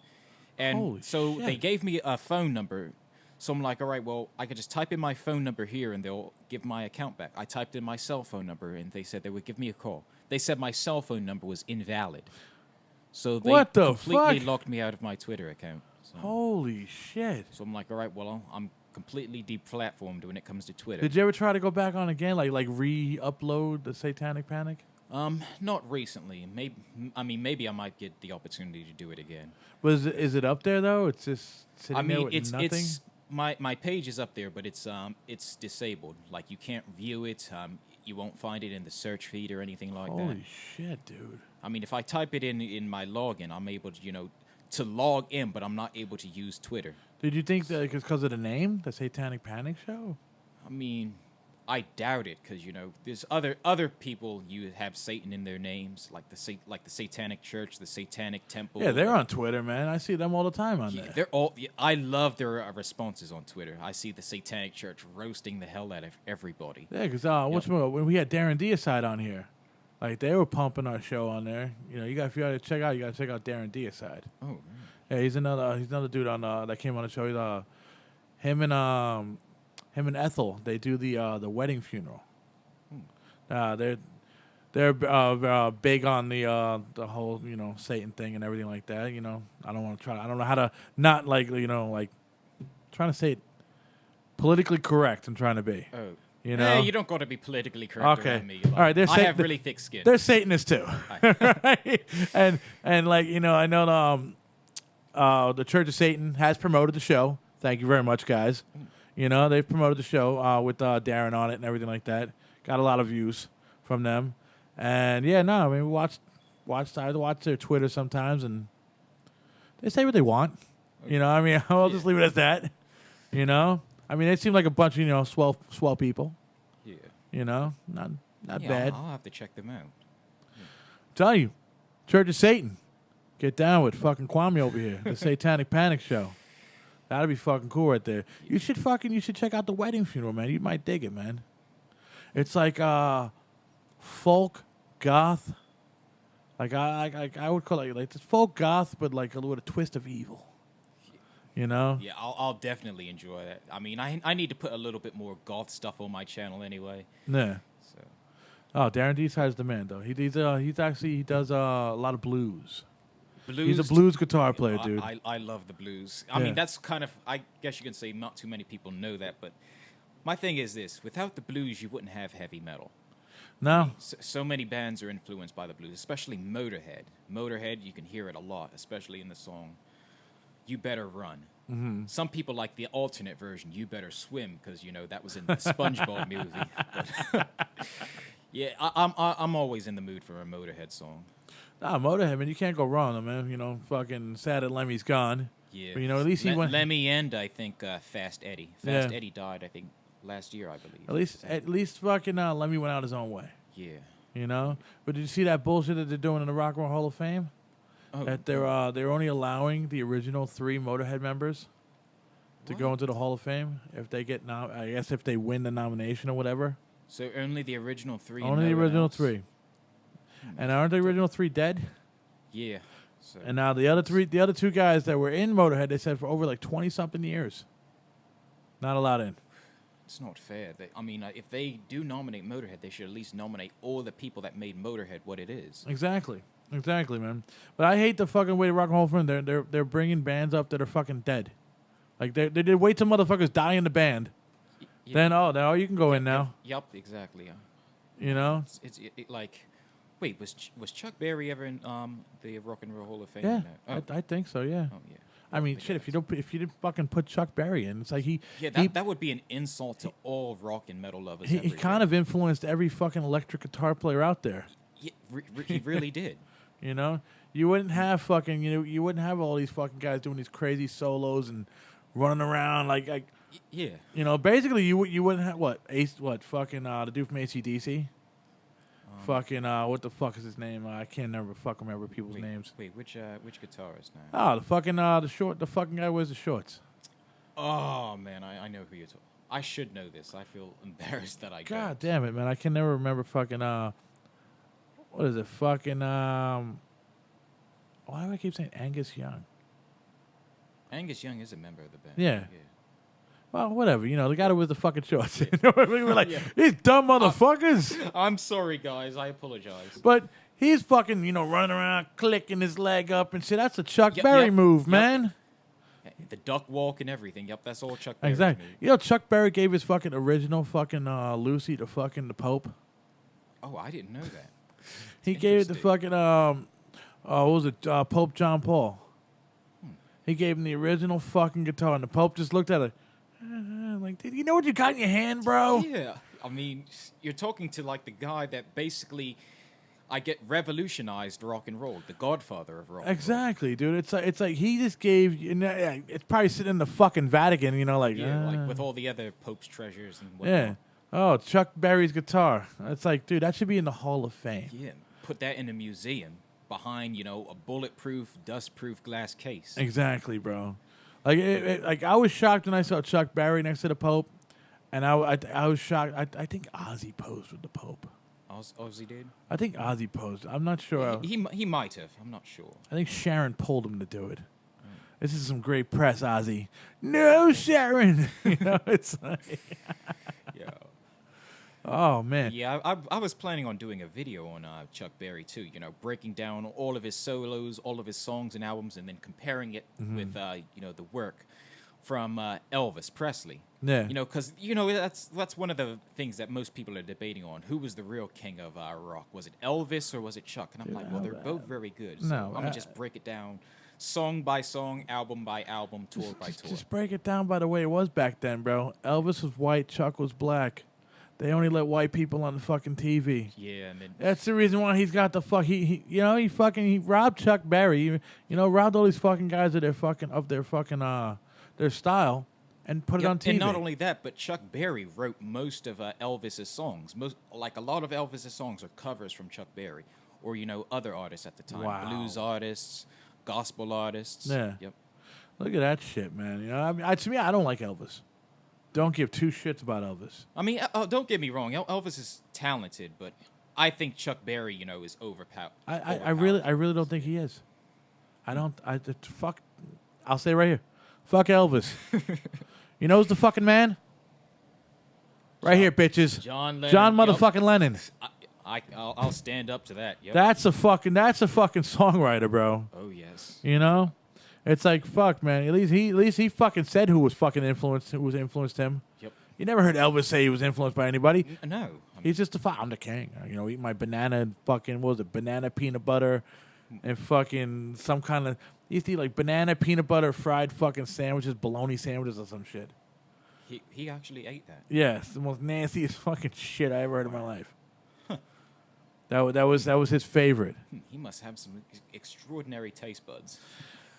And Holy so shit. they gave me a phone number. So I'm like, all right, well, I could just type in my phone number here and they'll give my account back. I typed in my cell phone number and they said they would give me a call. They said my cell phone number was invalid. So they What the completely fuck? locked me out of my Twitter account. So, Holy shit. so I'm like, all right, well, I'm completely deplatformed when it comes to Twitter. Did you ever try to go back on again, like re-upload the Satanic Panic? Not recently. Maybe I might get the opportunity to do it again. Is it up there though? It's just sitting I there mean, with nothing. it's my page is up there, but it's disabled. Like you can't view it. You won't find it in the search feed or anything like that. Holy shit, dude. I mean, if I type it in my login, I'm able to to log in, but I'm not able to use Twitter. Did you think that it's because of the name, the Satanic Panic Show? I mean, I doubt it because there's other people you have Satan in their names, like the Satanic Church, the Satanic Temple. Yeah, they're on Twitter, man. I see them all the time on there. They're all. I love their responses on Twitter. I see the Satanic Church roasting the hell out of everybody. Yeah, because when we had Darren Deicide on here, like they were pumping our show on there. You got to check out Darren Deicide. Oh, man. Yeah, he's another dude on that came on the show. He's, him and Ethel, they do the wedding funeral. They're big on the whole Satan thing and everything like that. I don't want to try. I don't know how to not like trying to say it politically correct. I'm trying to be. Oh. Hey, you don't got to be politically correct Okay. around me. All right, I have really thick skin. They're Satanists too, right? And I know the Church of Satan has promoted the show. Thank you very much, guys. They've promoted the show with Darren on it and everything like that. Got a lot of views from them. And yeah, no, I mean, we I watch their Twitter sometimes, and they say what they want. I'll just leave it at that. I mean, they seem like a bunch of swell people. Yeah. Not bad. I'll have to check them out. Tell you, Church of Satan, get down with fucking Kwame over here. The Satanic Panic Show. That'd be fucking cool right there. You should check out the wedding funeral, man. You might dig it, man. It's like folk goth. Like I would call it like this folk goth, but like with a twist of evil. Yeah, I'll definitely enjoy that. I mean, I need to put a little bit more goth stuff on my channel anyway. Yeah. So. Oh, Darren Deicide's the man, though. He does a lot of blues. He's a blues guitar player, dude. I love the blues. I mean, that's kind of, I guess you can say not too many people know that, but my thing is this. Without the blues, you wouldn't have heavy metal. No. So many bands are influenced by the blues, especially Motorhead. Motorhead, you can hear it a lot, especially in the song You Better Run. Mm-hmm. Some people like the alternate version, You Better Swim, because, that was in the SpongeBob movie. But yeah, I'm always in the mood for a Motorhead song. Nah, Motorhead, man, you can't go wrong, man. Fucking sad that Lemmy's gone. Yeah. But, at least he went. Lemmy and, I think, Fast Eddie. Fast Eddie died, I think, last year, I believe. At least fucking Lemmy went out his own way. Yeah. But did you see that bullshit that they're doing in the Rock and Roll Hall of Fame? Oh. That they're only allowing the original 3 Motorhead members to go into the Hall of Fame if they get I guess if they win the nomination or whatever. So only the original 3. Only the original 3. And aren't the original 3 dead? Yeah. So. And now the other 2 guys that were in Motorhead, they said for over like 20-something years, not allowed in. It's not fair. If they do nominate Motorhead, they should at least nominate all the people that made Motorhead what it is. Exactly, man. But I hate the fucking way Rock and Roll Hall of Fame. They're bringing bands up that are fucking dead. Like they did wait till motherfuckers die in the band. Yeah. Then you can go in now. Yup, exactly. It's like, wait, was Chuck Berry ever in the Rock and Roll Hall of Fame? Yeah, No. Oh. I think so. Yeah. Oh yeah. I mean, shit. If you didn't fucking put Chuck Berry in, it's like that would be an insult to all rock and metal lovers. He kind of influenced every fucking electric guitar player out there. Yeah, he really did. You know, you wouldn't have fucking you wouldn't have all these fucking guys doing these crazy solos and running around like. Yeah. You know, basically, you wouldn't have fucking the dude from AC/DC. Fucking what the fuck is his name? I can't remember people's names. Wait, which guitarist now? Oh, the fucking the fucking guy who wears the shorts. Oh man, I know who you're talking. I should know this. I feel embarrassed that I God don't. damn it, man! I can never remember fucking what is it? Fucking why do I keep saying Angus Young? Angus Young is a member of the band. Yeah. Well, whatever. You know, the guy with the fucking shorts. You know what I mean? We're like, these dumb motherfuckers. I'm sorry, guys. I apologize. But he's fucking, running around, clicking his leg up and shit. That's a Chuck Berry move, man. The duck walk and everything. Yep, that's all Chuck Berry. Exactly. Made. You know, Chuck Berry gave his fucking original fucking Lucy to fucking the Pope. Oh, I didn't know that. He gave it to fucking, what was it, Pope John Paul. He gave him the original fucking guitar, and the Pope just looked at it. Like, dude, you know what you got in your hand, bro? Yeah. I mean, you're talking to, like, the guy that basically, revolutionized rock and roll, the godfather of rock Exactly, dude. It's like he just gave, it's probably sitting in the fucking Vatican, like. Yeah, like with all the other Pope's treasures and whatnot. Yeah. Oh, Chuck Berry's guitar. It's like, dude, that should be in the Hall of Fame. Yeah, put that in a museum behind, a bulletproof, dust-proof glass case. Exactly, bro. Like, I was shocked when I saw Chuck Berry next to the Pope, and I was shocked. I think Ozzy posed with the Pope. Ozzy did? I think Ozzy posed. I'm not sure. He might have. I'm not sure. I think Sharon pulled him to do it. This is some great press, Ozzy. No, Sharon. It's like... Yeah. Oh, man. Yeah, I was planning on doing a video on Chuck Berry, too, breaking down all of his solos, all of his songs and albums, and then comparing it with, the work from Elvis Presley. Yeah. Because, that's one of the things that most people are debating on. Who was the real king of rock? Was it Elvis or was it Chuck? And I'm like, well, they're both very good. So I'm going to just break it down song by song, album by album, tour by tour. Just break it down by the way it was back then, bro. Elvis was white, Chuck was black. They only let white people on the fucking TV. Yeah, and then that's the reason why he's got the fuck. He robbed Chuck Berry. Robbed all these fucking guys of their style, and put it on TV. And not only that, but Chuck Berry wrote most of Elvis's songs. A lot of Elvis's songs are covers from Chuck Berry or other artists at the time, blues artists, gospel artists. Yeah. Yep. Look at that shit, man. To me, I don't like Elvis. Don't give two shits about Elvis. I mean, don't get me wrong. Elvis is talented, but I think Chuck Berry, is overpowered. I really don't think he is. Fuck. I'll say right here. Fuck Elvis. You know who's the fucking man? Right here, bitches. John Lennon. John motherfucking Lennon. I'll stand up to that. Yep. That's a fucking songwriter, bro. Oh yes. It's like, fuck, man. At least he fucking said who influenced him. Yep. You never heard Elvis say he was influenced by anybody. No. He's just I'm the king. Eat my banana and fucking, what was it, banana peanut butter and fucking some kind of, he used to eat like banana peanut butter fried fucking sandwiches, bologna sandwiches or some shit. He actually ate that. Yes, the most nastiest fucking shit I ever heard in my life. That was his favorite. He must have some extraordinary taste buds.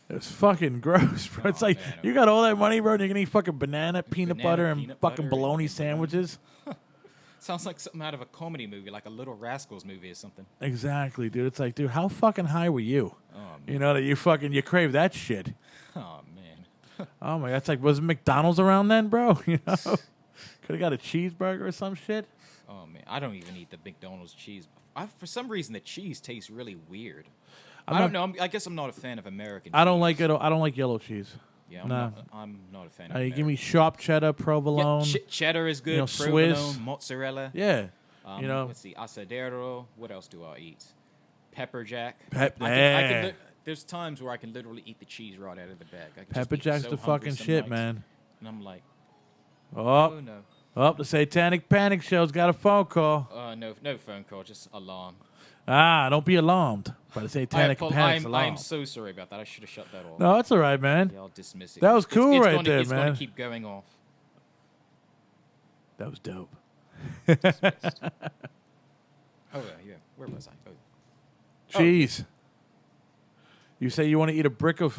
It's fucking gross, bro. It's like, man, you got all that money, bro, and you're going to eat fucking banana, peanut butter, and fucking bologna sandwiches? Sounds like something out of a comedy movie, like a Little Rascals movie or something. Exactly, dude. It's like, dude, how fucking high were you? Oh, man. That you crave that shit. Oh, man. Oh, my God. It's like, was McDonald's around then, bro? Could have got a cheeseburger or some shit. Oh, man. I don't even eat the McDonald's cheese. For some reason, the cheese tastes really weird. I don't know. I guess I'm not a fan of American cheese. I don't like it. I don't like yellow cheese. Yeah, I'm not a fan of give me sharp cheddar, provolone. Yeah, cheddar is good. Swiss. Provolone, mozzarella. Yeah. Let's see. Asadero. What else do I eat? Pepper jack. There's times where I can literally eat the cheese right out of the bag. Pepper jack's the fucking shit, man. And I'm like, oh no. Oh, the Satanic Panic Show's got a phone call. No phone call, just alarm. Don't be alarmed by the Satanic Panic alarm. I'm so sorry about that. I should have shut that off. No, that's all right, man. Yeah, I'll dismiss it. That was cool it's right gonna, there, it's man. It's going to keep going off. That was dope. Oh, yeah. Where was I? Oh. Cheese. You say you want to eat a brick of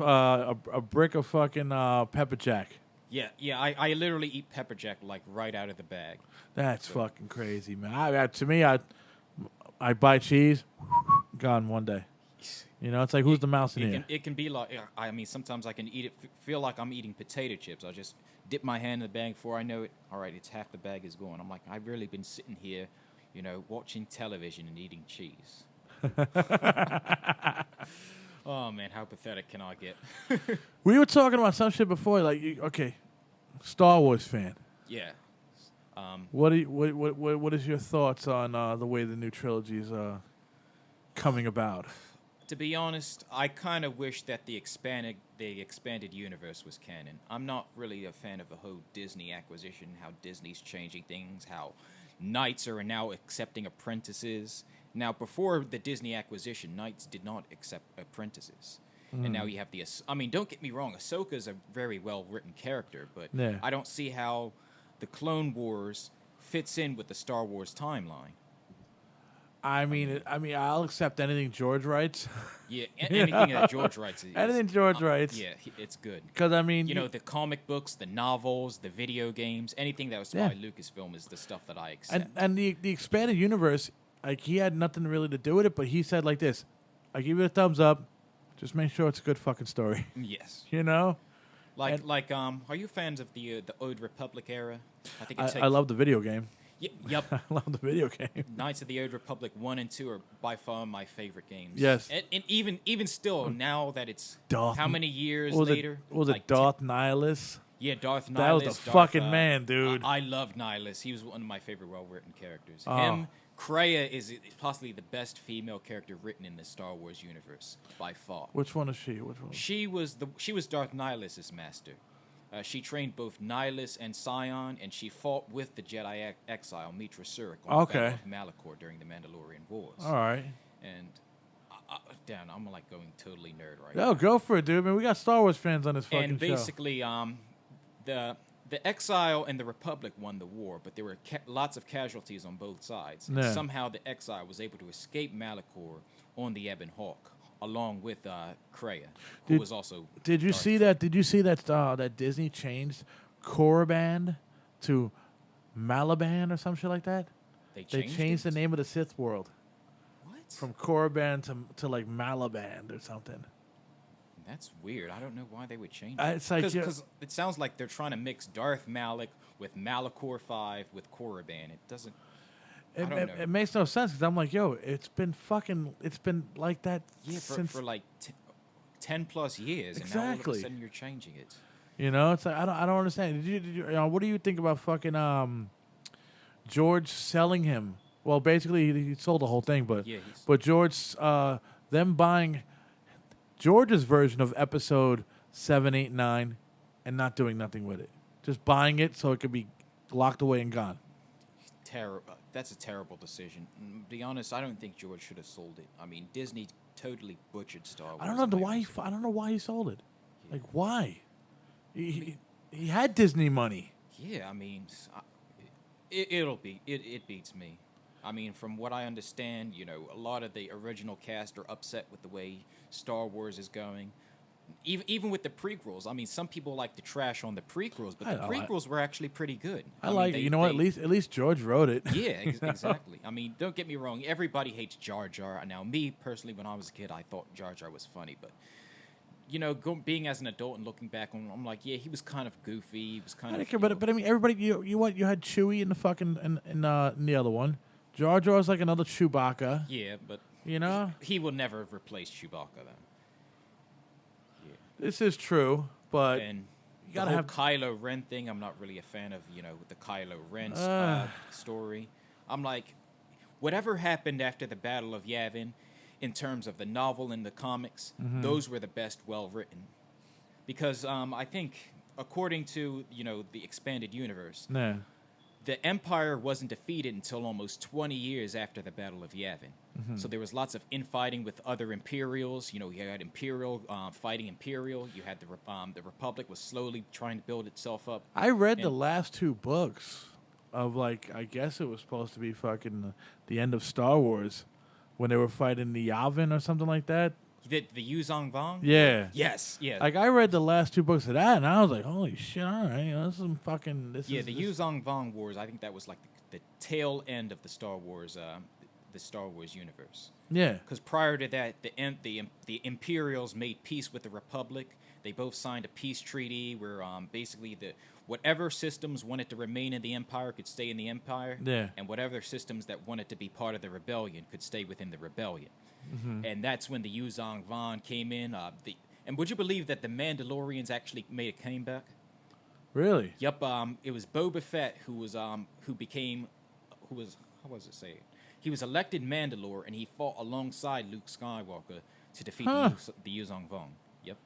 fucking pepper jack. Yeah. I literally eat pepper jack like right out of the bag. That's fucking crazy, man. To me, I buy cheese, gone one day. You know, it's like who's the mouse in here? It can be like, I mean, sometimes I can eat it, feel like I'm eating potato chips. I'll just dip my hand in the bag before I know it. All right, it's half the bag is gone. I'm like, I've really been sitting here, you know, watching television and eating cheese. Oh, man, how pathetic can I get? We were talking about some shit before, like, Star Wars fan. Yeah. What is your thoughts on the way the new trilogy is coming about? To be honest, I kind of wish that the expanded universe was canon. I'm not really a fan of the whole Disney acquisition, how Disney's changing things, how knights are now accepting apprentices. Now, before the Disney acquisition, knights did not accept apprentices. And now you have don't get me wrong, Ahsoka's a very well-written character, but yeah. I don't see how the Clone Wars fits in with the Star Wars timeline. I mean, I'll accept anything George writes. Yeah, anything that George writes. Anything George writes. Yeah, it's good. Because, I mean... You know, the comic books, the novels, the video games, anything that was by Lucasfilm is the stuff that I accept. And the expanded universe, like, he had nothing really to do with it, but he said like this, I give you a thumbs up, just make sure it's a good fucking story. Yes. You know? Are you fans of the Old Republic era? I think I love the video game. Yep. I love the video game. Knights of the Old Republic 1 and 2 are by far my favorite games. Yes. And even still, now that it's Darth, how many years later? Was it Darth Nihilus? Yeah, Darth Nihilus. That was the fucking man, dude. I loved Nihilus. He was one of my favorite well-written characters. Him, Kreia is possibly the best female character written in the Star Wars universe, by far. Which one is she? She was Darth Nihilus' master. She trained both Nihilus and Scion, and she fought with the Jedi exile Mitra Surik on the Battle of Malachor during the Mandalorian Wars. All right. And damn, I'm like going totally nerd right now. No, go for it, dude. Man, we got Star Wars fans on this fucking show. And basically, the Exile and the Republic won the war, but there were lots of casualties on both sides. Yeah. Somehow the Exile was able to escape Malachor on the Ebon Hawk, along with Kreia, who was also. Did you see that? Did you see that Disney changed Korriban to Malaban or some shit like that? They changed the name of the Sith world. What? From Korriban to like Malaband or something. That's weird. I don't know why they would change it. It's like because it sounds like they're trying to mix Darth Malak with Malachor 5 with Korriban. It doesn't. I don't know. It makes no sense because I'm like, yo, it's been like that since for like 10 plus years, exactly. And now all of a sudden you're changing it. You know, it's like I don't understand. Did you what do you think about fucking George selling him? Well, basically he sold the whole thing, but George them buying George's version of episode 7, 8, 9 and not doing nothing with it. Just buying it so it could be locked away and gone. Terrible. That's a terrible decision. To be honest, I don't think George should have sold it. I mean, Disney totally butchered Star Wars. I don't know why he sold it. Yeah. Like why? He had Disney money. Yeah, I mean, it beats me. I mean, from what I understand, you know, a lot of the original cast are upset with the way Star Wars is going. Even with the prequels, I mean, some people like to trash on the prequels, but the prequels were actually pretty good. I like it. You know what? At least George wrote it. Yeah, exactly. I mean, don't get me wrong. Everybody hates Jar Jar. Now, me personally, when I was a kid, I thought Jar Jar was funny, but you know, being as an adult and looking back on, I'm like, yeah, he was kind of goofy. He was kind of. But I mean, everybody, you had Chewie in the fucking in the other one. Jar Jar's like another Chewbacca. Yeah, but you know he will never replace Chewbacca though. This is true, but and you gotta the whole have Kylo Ren thing. I'm not really a fan of, you know, the Kylo Ren story. I'm like, whatever happened after the Battle of Yavin, in terms of the novel and the comics, those were the best well written, because I think according to, you know, the expanded universe, the Empire wasn't defeated until almost 20 years after the Battle of Yavin. So there was lots of infighting with other Imperials. You had Imperial fighting Imperial. You had the Republic was slowly trying to build itself up. I read the last 2 books of, like, I guess it was supposed to be fucking the end of Star Wars when they were fighting the Yavin or something like that. The Yuzong Vong? Yeah. Yes, yeah. Like, I read the last 2 books of that, and I was like, holy shit, all right, this is some fucking... Yuzong Vong Wars, I think that was like the tail end of the Star Wars universe. Yeah. Because prior to that, the Imperials made peace with the Republic. They both signed a peace treaty where basically whatever systems wanted to remain in the Empire could stay in the Empire. Yeah. And whatever systems that wanted to be part of the rebellion could stay within the rebellion. And that's when the Yuzong Vong came in. And would you believe that the Mandalorians actually made a comeback? Really? Yep. It was Boba Fett who was how was it say? He was elected Mandalore, and he fought alongside Luke Skywalker to defeat the Yuzong Vong. Yep.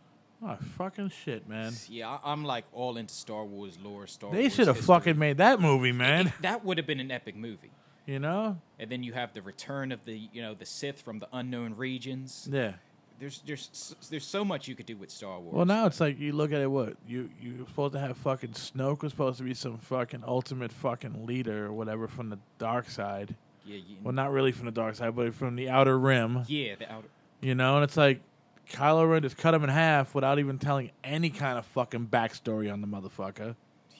Oh, fucking shit, man. Yeah, I'm like all into Star Wars lore. They should have fucking made that movie, man. That would have been an epic movie. You know? And then you have the return of the Sith from the unknown regions. Yeah. There's so much you could do with Star Wars. Well, now it's like you look at it. What you're supposed to have fucking Snoke was supposed to be some fucking ultimate fucking leader or whatever from the dark side. Yeah. Well, not really from the dark side, but from the Outer Rim. Yeah, the outer. You know, and it's like Kylo Ren just cut him in half without even telling any kind of fucking backstory on the motherfucker.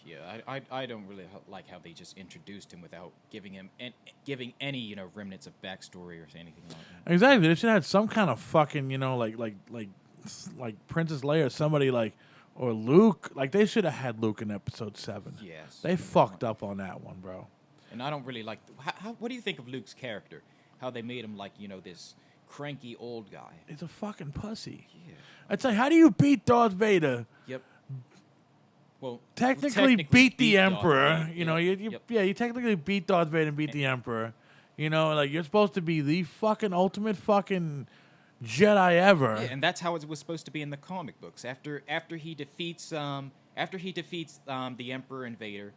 Yeah, I don't really like how they just introduced him without giving any remnants of backstory or anything like that. Exactly, they should have had some kind of fucking like Princess Leia or somebody or Luke. Like they should have had Luke in Episode 7. Yes, they fucked up on that one, bro. And I don't really like what do you think of Luke's character? How they made him this cranky old guy. He's a fucking pussy. Yeah. It's like, how do you beat Darth Vader? Yep. Well, technically beat the Emperor. Yep. You technically beat Darth Vader and beat the Emperor. You're supposed to be the fucking ultimate fucking Jedi ever. Yeah, and that's how it was supposed to be in the comic books. After he defeats the Emperor and Vader,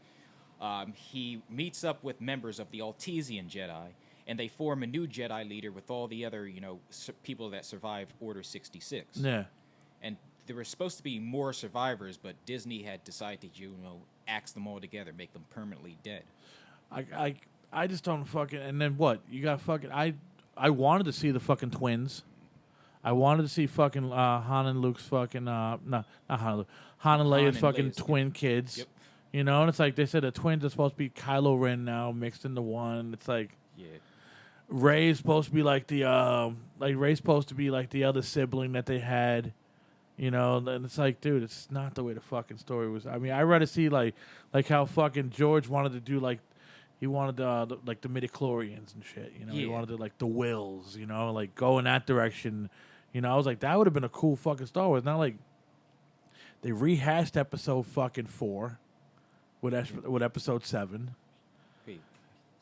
he meets up with members of the Altesian Jedi, and they form a new Jedi leader with all the other people that survived Order 66. Yeah. And there were supposed to be more survivors, but Disney had decided to, axe them all together, make them permanently dead. I just don't fucking... And then what? You got fucking... I wanted to see the fucking twins. I wanted to see fucking Han and Luke's fucking... no, not Han and Luke. Han and Leia's fucking twin kids. Yep. And it's like they said the twins are supposed to be Kylo Ren now mixed into one. It's like... Yeah. Rey's supposed to be like the... Rey's supposed to be like the other sibling that they had. And it's like, dude, it's not the way the fucking story was. I mean, I'd rather see like how fucking George wanted to do he wanted the midichlorians and shit. He wanted to the Wills. Go in that direction. I was like, that would have been a cool fucking Star Wars. Not like they rehashed Episode fucking 4 with Episode 7.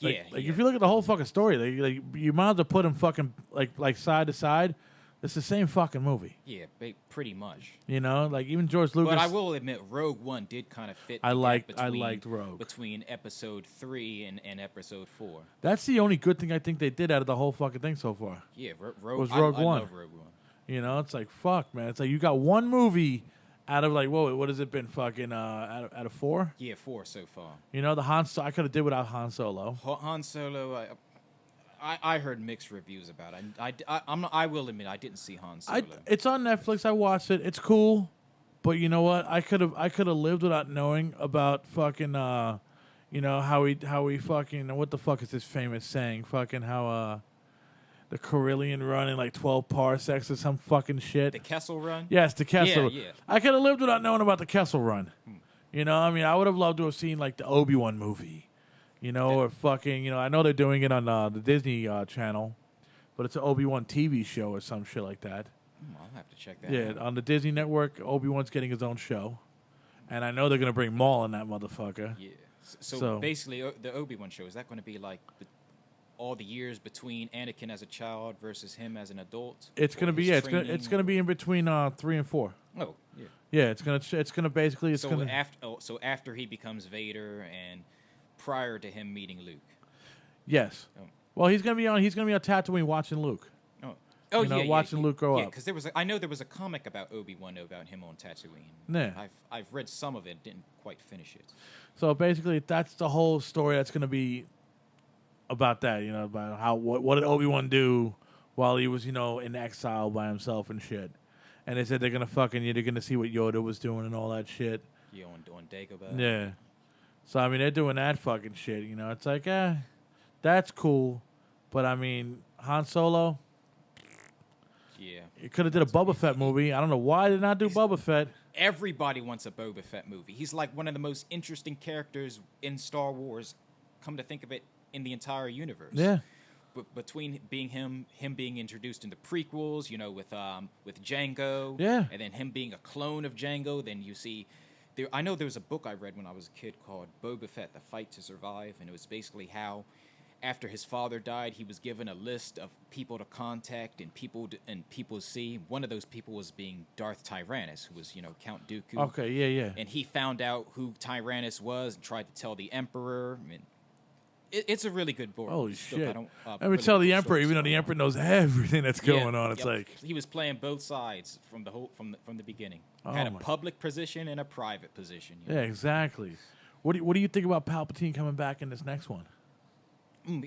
If you look at the whole fucking story, you might as well put them fucking like side to side. It's the same fucking movie. Yeah, pretty much. Even George Lucas. But I will admit, Rogue One did kind of fit. I liked Rogue between Episode 3 and Episode 4. That's the only good thing I think they did out of the whole fucking thing so far. Yeah, Rogue One. I love Rogue One. It's like fuck, man. It's like you got one movie out of what has it been fucking out of 4? Yeah, 4 so far. The Han. I could have did without Han Solo. Han Solo. I heard mixed reviews about it. I will admit I didn't see Han Solo. It's on Netflix. I watched it. It's cool, but you know what? I could have lived without knowing about fucking how he fucking what the fuck is this famous saying? Fucking how the Carillion run in 12 parsecs or some fucking shit. The Kessel Run. Yes, the Kessel. Yeah. I could have lived without knowing about the Kessel Run. I mean, I would have loved to have seen the Obi-Wan movie. Or fucking, I know they're doing it on the Disney Channel, but it's an Obi-Wan TV show or some shit like that. I'll have to check that out. Yeah, on the Disney Network, Obi-Wan's getting his own show. And I know they're going to bring Maul in that motherfucker. Yeah. So basically, the Obi-Wan show, is that going to be all the years between Anakin as a child versus him as an adult? It's going to be, it's going to be in between 3 and 4. Oh, yeah. Yeah, it's gonna basically... So after he becomes Vader and... prior to him meeting Luke. Yes. Oh. Well, he's gonna be on Tatooine watching Luke. Oh, you know, watching Luke grow up. Yeah, because I know there was a comic about Obi-Wan about him on Tatooine. Yeah. I've read some of it, didn't quite finish it. So basically, that's the whole story that's going to be about that, you know, about how what did Obi-Wan do while he was, you know, in exile by himself and shit. And they said they're going to you're going to see what Yoda was doing and all that shit. Yeah, on Dagobah. Yeah. So, I mean, they're doing that fucking shit, you know. It's like, that's cool. But, I mean, Han Solo... Yeah. You could have did a Boba Fett movie. I don't know why they did not do Boba Fett. Everybody wants a Boba Fett movie. He's like one of the most interesting characters in Star Wars, come to think of it, in the entire universe. Yeah. But between him being introduced in the prequels, you know, with Jango. Yeah. And then him being a clone of Jango. Then you see... I know there was a book I read when I was a kid called Boba Fett, The Fight to Survive. And it was basically how... After his father died, he was given a list of people to contact and people to see. One of those people was being Darth Tyrannus, who was, you know, Count Dooku. Okay, yeah. And he found out who Tyrannus was and tried to tell the Emperor. I mean, it's a really good book. Holy shit. Let me really tell the short Emperor, even though the story. Emperor knows everything that's going on. It's like... He was playing both sides from the beginning. Oh Had a my. public position and a private position. You Yeah, know? exactly. What do you think about Palpatine coming back in this next one?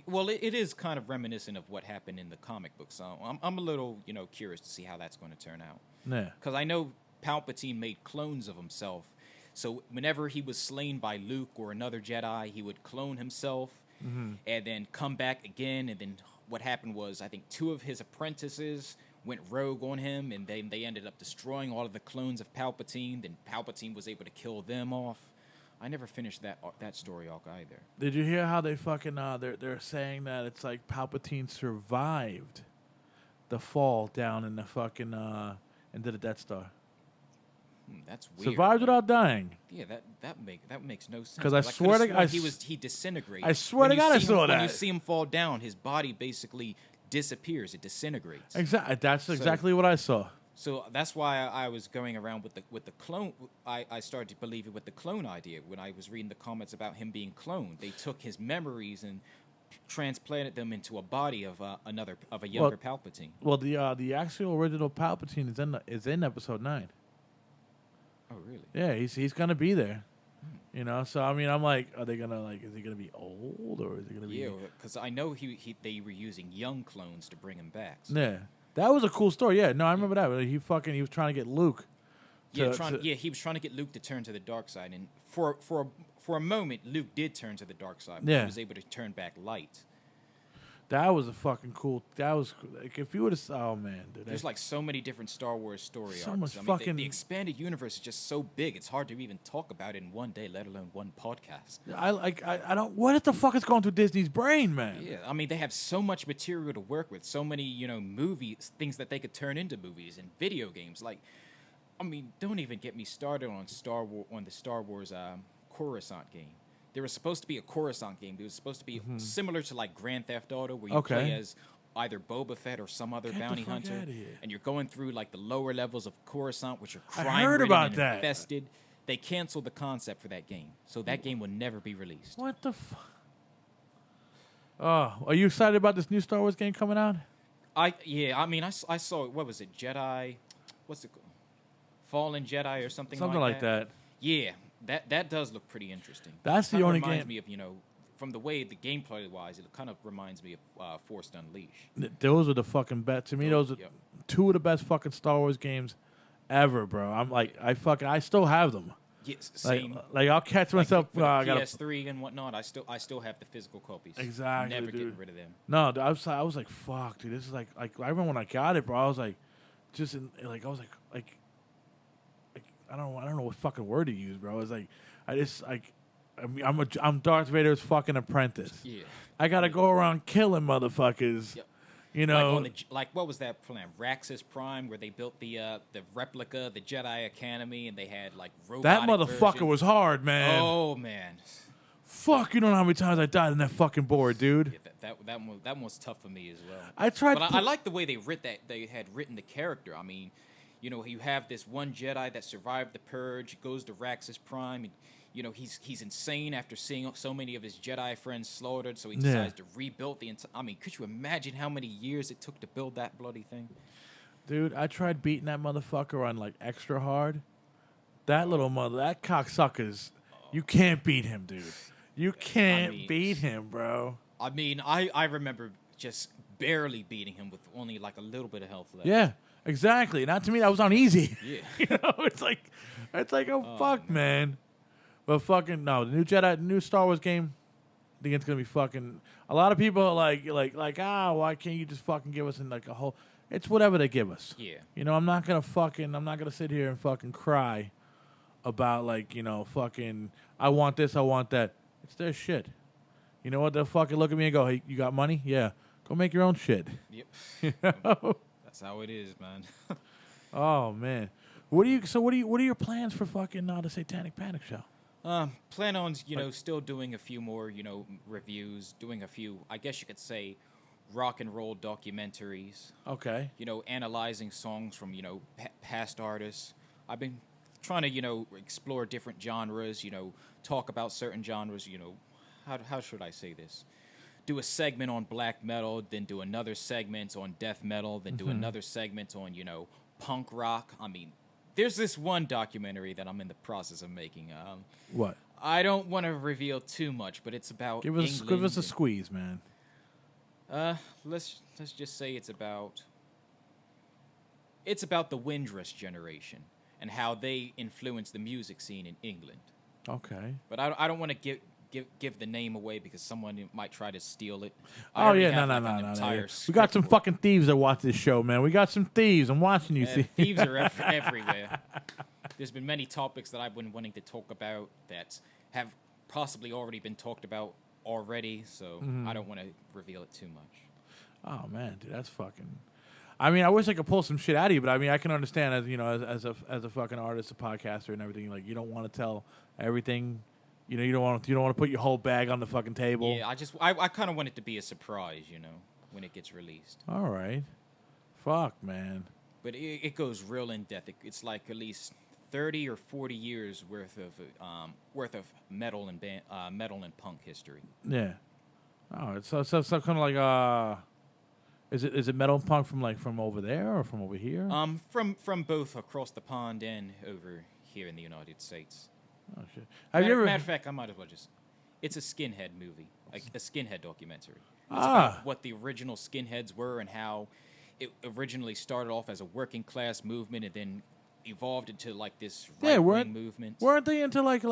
Well, it is kind of reminiscent of what happened in the comic book, so I'm a little, you know, curious to see how that's going to turn out. Yeah. Because I know Palpatine made clones of himself, so whenever he was slain by Luke or another Jedi, he would clone himself and then come back again. And then what happened was, I think 2 of his apprentices went rogue on him, and then they ended up destroying all of the clones of Palpatine. Then Palpatine was able to kill them off. I never finished that story arc either. Did you hear how they fucking they're saying that it's like Palpatine survived the fall down in the fucking into the Death Star? That's weird. Survived without dying. Yeah, that makes no sense. Because I swear to God, he disintegrates. I swear to God, I saw that. When you see him fall down, his body basically disappears. It disintegrates. Exactly. That's exactly what I saw. So that's why I was going around with the clone. I started to believe it with the clone idea when I was reading the comments about him being cloned. They took his memories and transplanted them into a body of a younger Palpatine. Well, the actual original Palpatine is in Episode 9. Oh, really? Yeah, he's gonna be there. You know, so I mean, I'm like, are they gonna is he gonna be old or is he gonna be? Yeah, because I know they were using young clones to bring him back. So. Yeah, that was a cool story. Yeah, no, I remember that. He was trying to get Luke. He was trying to get Luke to turn to the dark side, and for a moment, Luke did turn to the dark side. But he was able to turn back light. That was a fucking cool. That was like, if you would have. Oh man, dude, there's like so many different Star Wars story so arcs. Much the expanded universe is just so big. It's hard to even talk about it in one day, let alone one podcast. I don't. What the fuck is going through Disney's brain, man? Yeah, I mean they have so much material to work with, so many movies, things that they could turn into movies and video games. Like, I mean, don't even get me started on the Star Wars Coruscant game. There was supposed to be a Coruscant game. It was supposed to be similar to like Grand Theft Auto, where you play as either Boba Fett or some other bounty hunter, and you're going through like the lower levels of Coruscant, which are crime-ridden and infested. They canceled the concept for that game, so that game will never be released. What the fuck? Oh, are you excited about this new Star Wars game coming out? I mean, I saw it. What was it? Jedi? What's it called? Fallen Jedi or something like that? Yeah. That does look pretty interesting. That's the only game. Reminds me of, from the way the gameplay wise, it kind of reminds me of Force Unleashed. Those are the fucking best. To me, those are two of the best fucking Star Wars games ever, bro. I'm like, I still have them. Yes, same. Like I'll catch myself. I got PS3 and whatnot. I still have the physical copies. Exactly, Never dude. getting rid of them. No, I was like, fuck, dude. This is like I remember when I got it, bro. I was like, I don't know what fucking word to use, bro. It's like I'm Darth Vader's fucking apprentice. Yeah. I gotta go around killing motherfuckers. Yep. You know, like what was that plan? Raxus Prime, where they built the replica, the Jedi Academy, and they had like robotic that motherfucker version. Was hard, man. Oh man. Fuck, you don't know how many times I died in that fucking board, dude. Yeah, that one was tough for me as well. I tried, but I like the way they had written the character. I mean, you have this one Jedi that survived the Purge, goes to Raxus Prime, and you know, he's insane after seeing so many of his Jedi friends slaughtered, so he decides to rebuild the entire... I mean, could you imagine how many years it took to build that bloody thing? Dude, I tried beating that motherfucker on, like, extra hard. That little mother... That cocksucker's... You can't beat him, dude. You can't beat him, bro. I mean, I remember just barely beating him with only, like, a little bit of health left. Yeah, exactly. Not to me, that was on easy. Yeah. You know, it's like, oh, fuck, man. But fucking, no, the new Star Wars game, I think it's going to be fucking... A lot of people are like, why can't you just fucking give us like a whole... It's whatever they give us. Yeah. You know, I'm not going to sit here and fucking cry about, like, you know, fucking, I want this, I want that. It's their shit. You know what? They'll fucking look at me and go, hey, you got money? Yeah. Go make your own shit. Yep. You know? That's how it is, man. Oh, man. What are your plans for fucking the Satanic Panic Show? Plan on, you know, still doing a few more, you know, reviews, doing a few, I guess you could say, rock and roll documentaries. Okay. You know, analyzing songs from, you know, past artists. I've been trying to, you know, explore different genres, you know, talk about certain genres, you know, how should I say this? Do a segment on black metal, then do another segment on death metal, then do another segment on, you know, punk rock. I mean, there's this one documentary that I'm in the process of making. What? I don't want to reveal too much, but it's about Give us a squeeze, man. Let's just say it's about the Windrush generation and how they influenced the music scene in England. Okay. But I don't want to give the name away because someone might try to steal it. No. We got some fucking thieves that watch this show, man. We got some thieves. I'm watching you. See, thieves are everywhere. There's been many topics that I've been wanting to talk about that have possibly already been talked about already, so I don't want to reveal it too much. Oh man, dude, that's fucking. I mean, I wish I could pull some shit out of you, but I mean, I can understand as you know, as a fucking artist, a podcaster, and everything. Like, you don't want to tell everything. You know, you don't want to put your whole bag on the fucking table. Yeah, I kind of want it to be a surprise, you know, when it gets released. All right, fuck, man. But it goes real in depth. It's like at least 30 or 40 years worth of metal and punk history. Yeah. Oh, it's so kind of like is it metal and punk from over there or from over here? From both across the pond and over here in the United States. Oh shit! Matter of fact, I might as well just. It's a skinhead movie, like a skinhead documentary. It's about what the original skinheads were and how it originally started off as a working class movement and then evolved into like this right-wing movement. Weren't they into like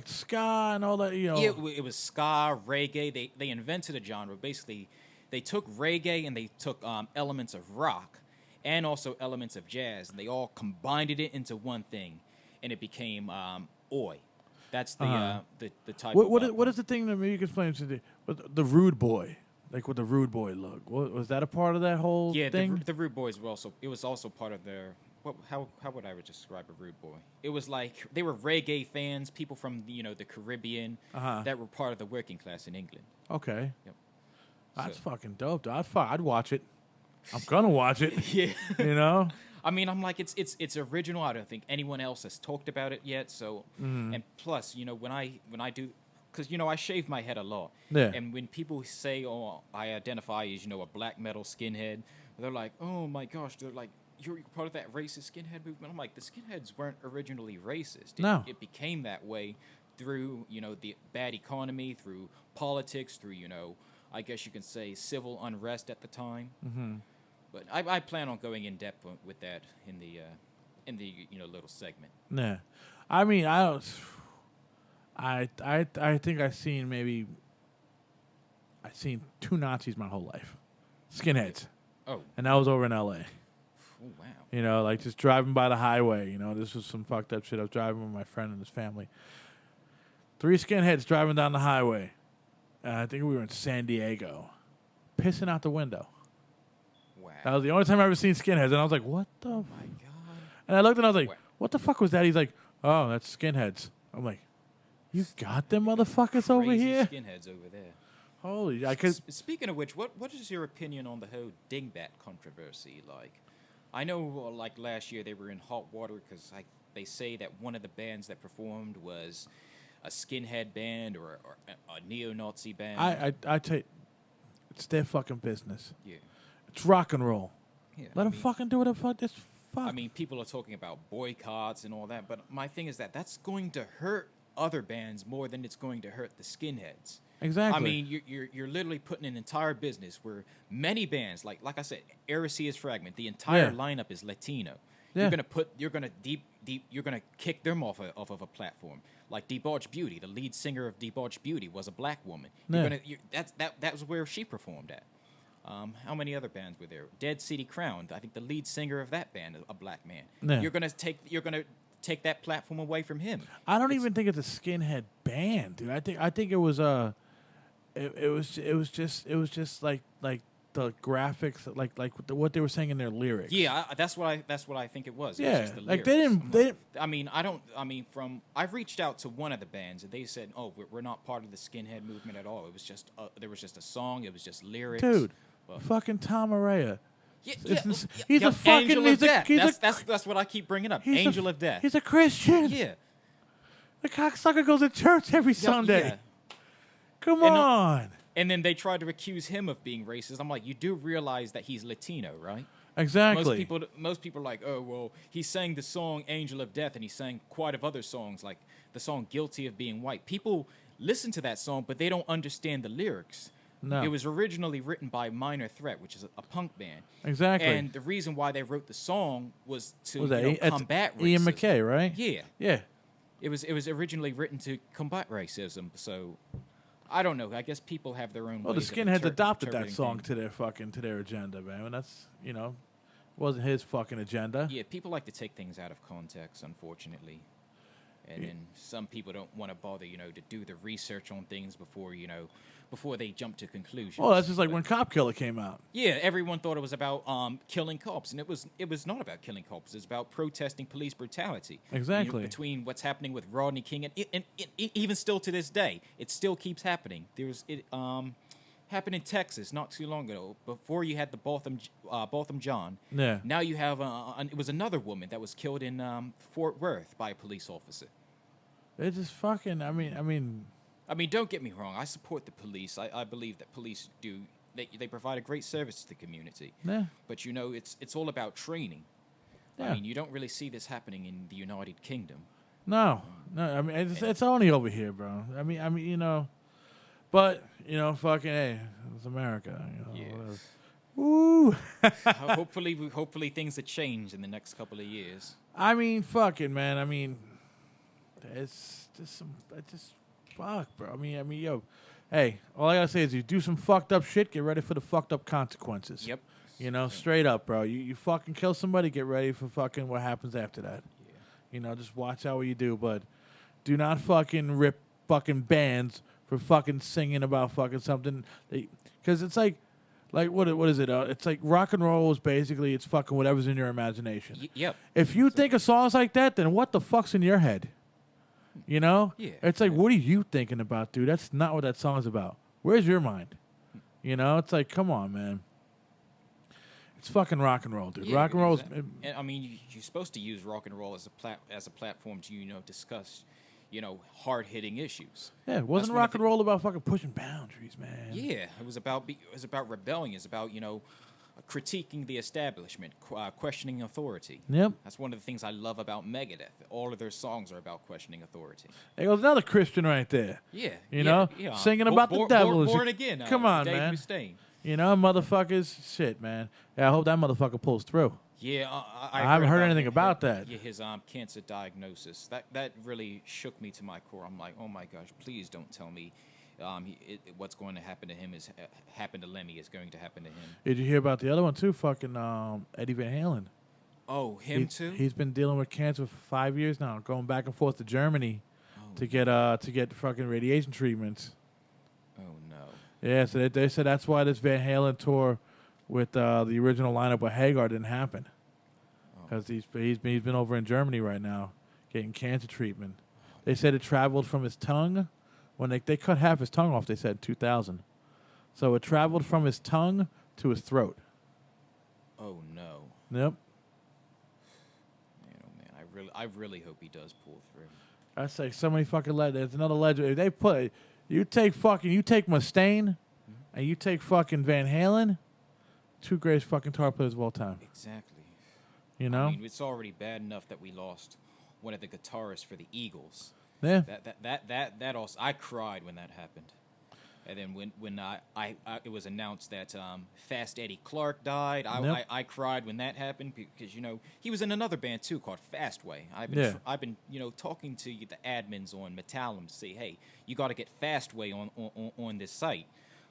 ska and all that? You know, it was ska, reggae. They invented a genre. Basically, they took reggae and they took elements of rock and also elements of jazz, and they all combined it into one thing, and it became oi. That's the type. What is the thing that maybe you can explain to the Rude Boy? Like with the Rude Boy look. Was that a part of that whole thing? Yeah, the Rude Boys were also. It was also part of their. How would I describe a Rude Boy? It was like they were reggae fans, people from the Caribbean that were part of the working class in England. Okay. Yep. That's fucking dope. I'd watch it. I'm gonna watch it. Yeah. You know. I mean, I'm like, it's original. I don't think anyone else has talked about it yet. So, and plus, when I do, because I shave my head a lot. Yeah. And when people say, "Oh, I identify as a black metal skinhead," they're like, "Oh my gosh," they're like, "You're part of that racist skinhead movement." I'm like, the skinheads weren't originally racist. No. It became that way through the bad economy, through politics, through I guess you can say civil unrest at the time. Mm-hmm. But I plan on going in depth with that in the little segment. Yeah, I mean, I think I've seen two Nazis my whole life, skinheads. Oh, and that was over in L.A. Oh wow. Like just driving by the highway. This was some fucked up shit. I was driving with my friend and his family. 3 skinheads driving down the highway. I think we were in San Diego, pissing out the window. That was the only time I ever seen skinheads, and I was like, "What the?" Oh my god! And I looked, and I was like, "What the fuck was that?" He's like, "Oh, that's skinheads." I'm like, "You got them motherfuckers over here?" Skinheads over there. Holy! Speaking of which, what is your opinion on the whole dingbat controversy? Like, I know, like last year they were in hot water because they say that one of the bands that performed was a skinhead band or a neo-Nazi band. I take it's their fucking business. Yeah. It's rock and roll. Yeah, Let them fucking do whatever the fuck. This fuck. I mean, people are talking about boycotts and all that, but my thing is that's going to hurt other bands more than it's going to hurt the skinheads. Exactly. I mean, you're literally putting an entire business where many bands, like I said, Erciyes Fragment, the entire lineup is Latino. Yeah. You're gonna kick them off of a platform. Like Debauched Beauty, the lead singer of Debauched Beauty was a black woman. That was where she performed at. How many other bands were there? Dead City Crown. I think the lead singer of that band is a black man. Yeah. You're gonna take that platform away from him. I don't even think it's a skinhead band, dude. I think it was it was just like the graphics, like what they were saying in their lyrics. Yeah, that's what I think it was. It was Yeah, just the like lyrics. they didn't. I've reached out to one of the bands and they said, "Oh, we're not part of the skinhead movement at all. It was just there was just a song. It was just lyrics." Dude, Well, fucking Tom Araya. He's a fucking Angel of Death. He's That's what I keep bringing up. he's Angel of Death. He's a Christian. Yeah. The cocksucker goes to church every Sunday. Yeah. Come And, on. And then they tried to accuse him of being racist. I'm like, you do realize that he's Latino, right? Exactly. Most people are like, oh, well, he sang the song Angel of Death, and he sang quite of other songs, like the song Guilty of Being White. People listen to that song, but they don't understand the lyrics. No. It was originally written by Minor Threat, which is a punk band. Exactly. And the reason why they wrote the song was to that combat racism. Ian MacKaye, right? Yeah. Yeah. It was originally written to combat racism, so I don't know. I guess people have their own. Well, the ways of skinheads adopted that interpreting song things. to their agenda, man. And that's wasn't his fucking agenda. Yeah, people like to take things out of context, unfortunately, and then some people don't want to bother, to do the research on things before they jump to conclusions. Well, that's just like when Cop Killer came out. Yeah, everyone thought it was about killing cops, and it was not about killing cops. It's about protesting police brutality. Exactly. Between what's happening with Rodney King and even still to this day, it still keeps happening. Happened in Texas not too long ago. Before you had the Botham John. Yeah. Now you have it was another woman that was killed in Fort Worth by a police officer. They just fucking. I mean, don't get me wrong. I support the police. I believe that police do. They provide a great service to the community. Yeah. But it's all about training. Yeah. I mean, you don't really see this happening in the United Kingdom. No. I mean, it's only over here, bro. I mean, but fucking hey, it's America. Yes. Woo. Hopefully things will change in the next couple of years. I mean, fucking man. I mean, it's just fuck, bro. I mean, yo, hey, all I gotta say is you do some fucked up shit, get ready for the fucked up consequences. Yep. Straight up, bro. You fucking kill somebody, get ready for fucking what happens after that. Yeah. Just watch out what you do, but do not fucking rip fucking bands for fucking singing about fucking something. Because it's like what is it? It's like rock and roll is basically it's fucking whatever's in your imagination. Yep. If you think a song's like that, then what the fuck's in your head? Yeah. It's like, what are you thinking about, dude? That's not what that song's about. Where's your mind? It's like, come on, man. It's fucking rock and roll, dude. Yeah, rock and roll is... And I mean, you're supposed to use rock and roll as a platform to discuss hard-hitting issues. Yeah, wasn't rock and roll about fucking pushing boundaries, man? Yeah, it was about rebellion. It's about critiquing the establishment, questioning authority. Yep. That's one of the things I love about Megadeth. All of their songs are about questioning authority. There goes another Christian right there. Yeah. Yeah. Singing about the devil. Born again. Come on, Dave man. Mustaine. Motherfuckers, shit, man. Yeah, I hope that motherfucker pulls through. Yeah, I haven't heard anything about that. Yeah, his cancer diagnosis. That really shook me to my core. I'm like, oh my gosh, please don't tell me what's going to happen to him is happened to Lemmy is going to happen to him. Did you hear about the other one too? Fucking Eddie Van Halen. Oh, him too. He's been dealing with cancer for 5 years now, going back and forth to Germany to get fucking radiation treatments. Oh no. Yeah, so they said that's why this Van Halen tour with the original lineup with Hagar didn't happen, because he's been over in Germany right now getting cancer treatment. They said it traveled from his tongue. When they cut half his tongue off, they said 2000. So it traveled from his tongue to his throat. Oh no. Yep. Man, oh man, I really hope he does pull through. That's like so many fucking legends. There's another legend. If they put you take Mustaine and you take fucking Van Halen, two greatest fucking guitar players of all time. Exactly. You know? I mean, it's already bad enough that we lost one of the guitarists for the Eagles. Yeah. That also, I cried when that happened. And then when it was announced that Fast Eddie Clarke died, I cried when that happened because he was in another band too called Fastway. I've been talking to the admins on Metallum to say, hey, you got to get Fastway on this site,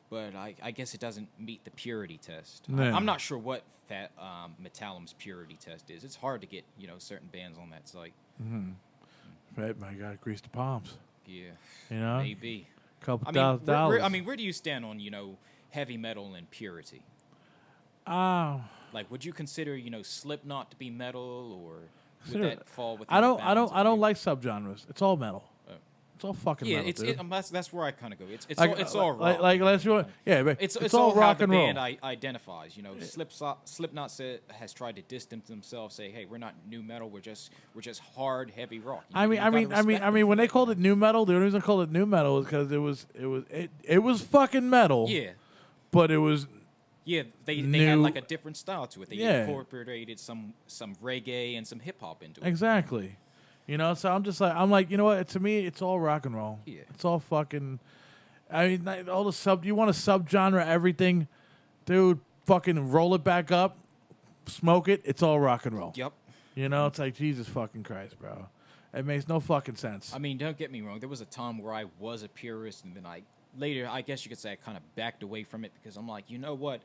but I guess it doesn't meet the purity test. Yeah. I'm not sure what Metallum's purity test is. It's hard to get certain bands on that site. Mm-hmm. Right, my God, grease the palms. Yeah, maybe. Couple $1,000. I mean, where do you stand on heavy metal and purity? Like, would you consider Slipknot to be metal, or would that fall within? I don't like subgenres. It's all metal. It's all fucking metal. Yeah, that's where I kind of go. It's all rock. It's all rock and roll. Band identifies. Slipknot has tried to distance themselves, say, hey, we're not new metal. We're just hard, heavy rock. I mean, when they called it new metal, the only reason they called it new metal is because it was fucking metal. Yeah, but it was. Yeah, they had like a different style to it. They incorporated some reggae and some hip hop into it. Exactly. So I'm like, you know what? To me, it's all rock and roll. Yeah. It's all fucking. I mean, all the you want a subgenre, everything, dude. Fucking roll it back up, smoke it. It's all rock and roll. Yep. It's like Jesus fucking Christ, bro. It makes no fucking sense. I mean, don't get me wrong. There was a time where I was a purist, and then I guess you could say I kind of backed away from it because I'm like, you know what?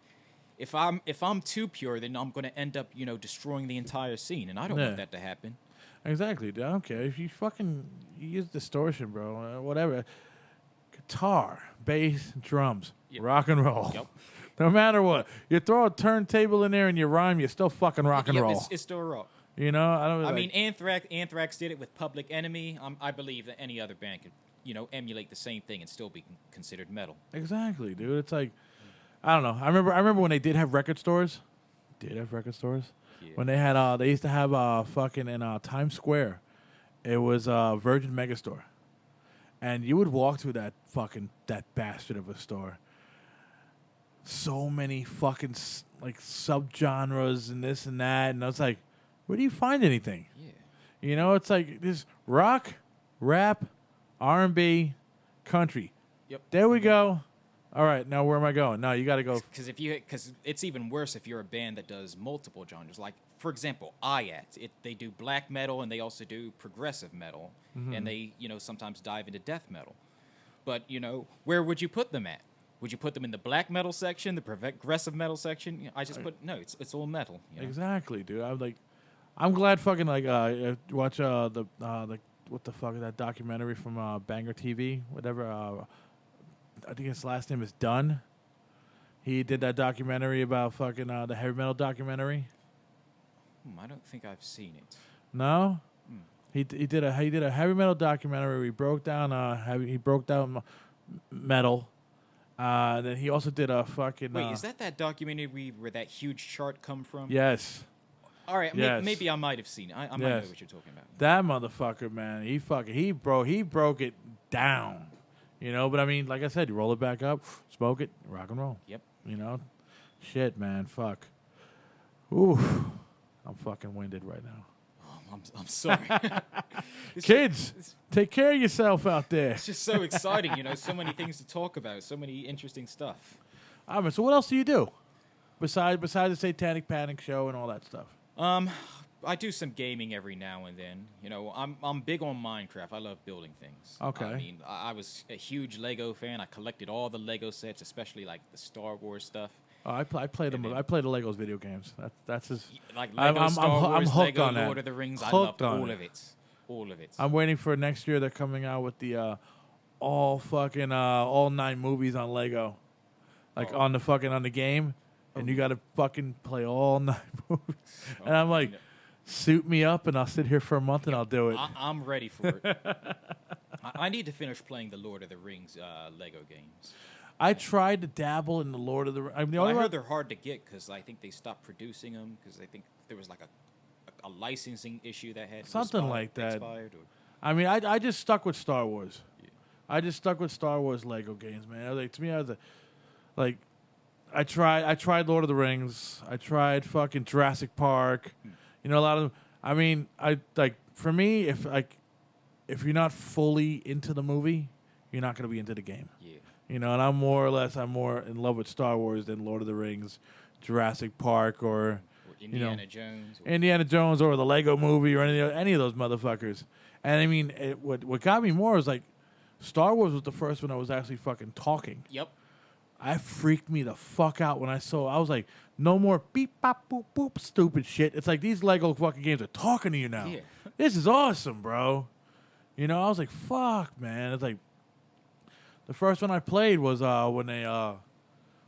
If I'm too pure, then I'm going to end up, destroying the entire scene, and I don't want that to happen. Exactly, dude. I don't care. If you use distortion, bro, whatever. Guitar, bass, drums, rock and roll. Yep. No matter what. You throw a turntable in there and you rhyme, you're still fucking rock and roll. It's still rock. I mean, Anthrax did it with Public Enemy. I believe that any other band could, emulate the same thing and still be considered metal. Exactly, dude. It's like, I don't know. I remember when they did have record stores. Yeah. When they had, they used to have fucking in Times Square. It was Virgin Megastore, and you would walk through that bastard of a store. So many fucking subgenres and this and that, and I was like, where do you find anything? Yeah. It's like this rock, rap, R&B, country. Yep. There we go. All right, now where am I going? No, you got to go. Because it's even worse if you're a band that does multiple genres. Like, for example, IAT. They do black metal and they also do progressive metal, and they sometimes dive into death metal. But where would you put them at? Would you put them in the black metal section, the progressive metal section? I just put no. It's all metal. Exactly, dude. I'm glad fucking watch the what the fuck is that documentary from Banger TV, whatever. I think his last name is Dunn. He did that documentary about fucking the heavy metal documentary. I don't think I've seen it. No, he did a heavy metal documentary. Where he broke down metal. Then he also did a fucking. Wait, is that documentary where that huge chart come from? Yes. All right, yes. Maybe I might have seen it. I might know what you're talking about. That motherfucker, man, he broke it down. But I mean, like I said, you roll it back up, smoke it, rock and roll. Yep. Shit, man, fuck. Ooh, I'm fucking winded right now. Oh, I'm sorry. Kids, take care of yourself out there. It's just so exciting, so many things to talk about, so many interesting stuff. So what else do you do besides the Satanic Panic Show and all that stuff? I do some gaming every now and then. I'm big on Minecraft. I love building things. Okay. I mean, I was a huge Lego fan. I collected all the Lego sets, especially like the Star Wars stuff. Oh, I play them. I play the Legos video games. That's his. Like Lego Star Wars, I'm hooked Lego on that. Lord of the Rings. Hooked I love all of it. All of it. I'm waiting for next year. They're coming out with the all 9 movies on Lego, on the game, and you got to fucking play all 9 movies. And I'm like. Suit me up, and I'll sit here for a month, and I'll do it. I'm ready for it. I need to finish playing the Lord of the Rings Lego games. I tried to dabble in the Lord of the Rings. I heard they're hard to get because I think they stopped producing them because I think there was like a licensing issue that had something like that. Expired, I mean, I just stuck with Star Wars. Yeah. I just stuck with Star Wars Lego games, man. I was like, to me, I was like, I tried Lord of the Rings. I tried fucking Jurassic Park. You know, a lot of them. I mean, for me, if you're not fully into the movie, you're not going to be into the game. Yeah. You know, and I'm more in love with Star Wars than Lord of the Rings, Jurassic Park, or Indiana Jones. Indiana Jones, or the Lego movie, or any of those motherfuckers. And I mean, what got me more is like, Star Wars was the first one I was actually fucking talking. Yep. I freaked me the fuck out when I was like, no more beep, bop, boop, boop, stupid shit. It's like these Lego fucking games are talking to you now. Yeah. This is awesome, bro. You know, I was like, fuck, man. It's like, the first one I played was when they, what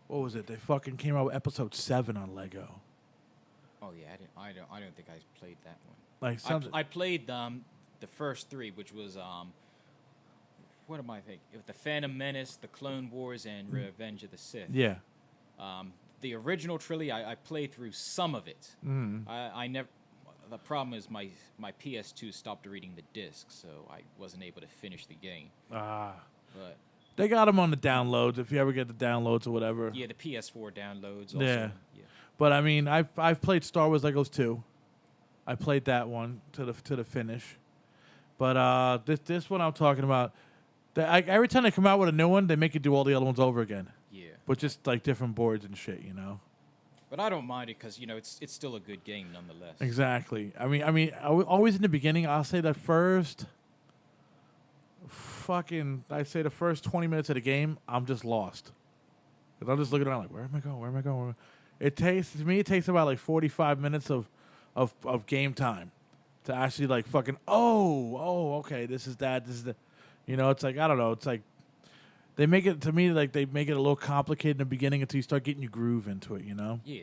was it? They fucking came out with episode 7 on Lego. Oh yeah, I don't think I played that one. Like I played the first 3, which was what am I thinking? It was the Phantom Menace, the Clone Wars, and Revenge of the Sith. Yeah. The original trilogy, I played through some of it. I never. The problem is my PS2 stopped reading the disc, so I wasn't able to finish the game. But they got them on the downloads if you ever get the downloads or whatever. Yeah, the PS4 downloads. Also. Yeah. But I mean, I've played Star Wars Legos 2. I played that one to the finish. But this one I'm talking about, every time they come out with a new one, they make you do all the other ones over again. Yeah. But just like different boards and shit, you know. But I don't mind it because it's still a good game nonetheless. Exactly. I mean, always in the beginning, I'll say the first 20 minutes of the game, I'm just lost. Because I'm just looking around like, where am I going? Where am I going? It takes about like 45 minutes of game time to actually like fucking, okay, this is that, this is the, you know, it's like, I don't know, it's like, they make it, to me, like, they make it a little complicated in the beginning until you start getting your groove into it, you know? Yeah.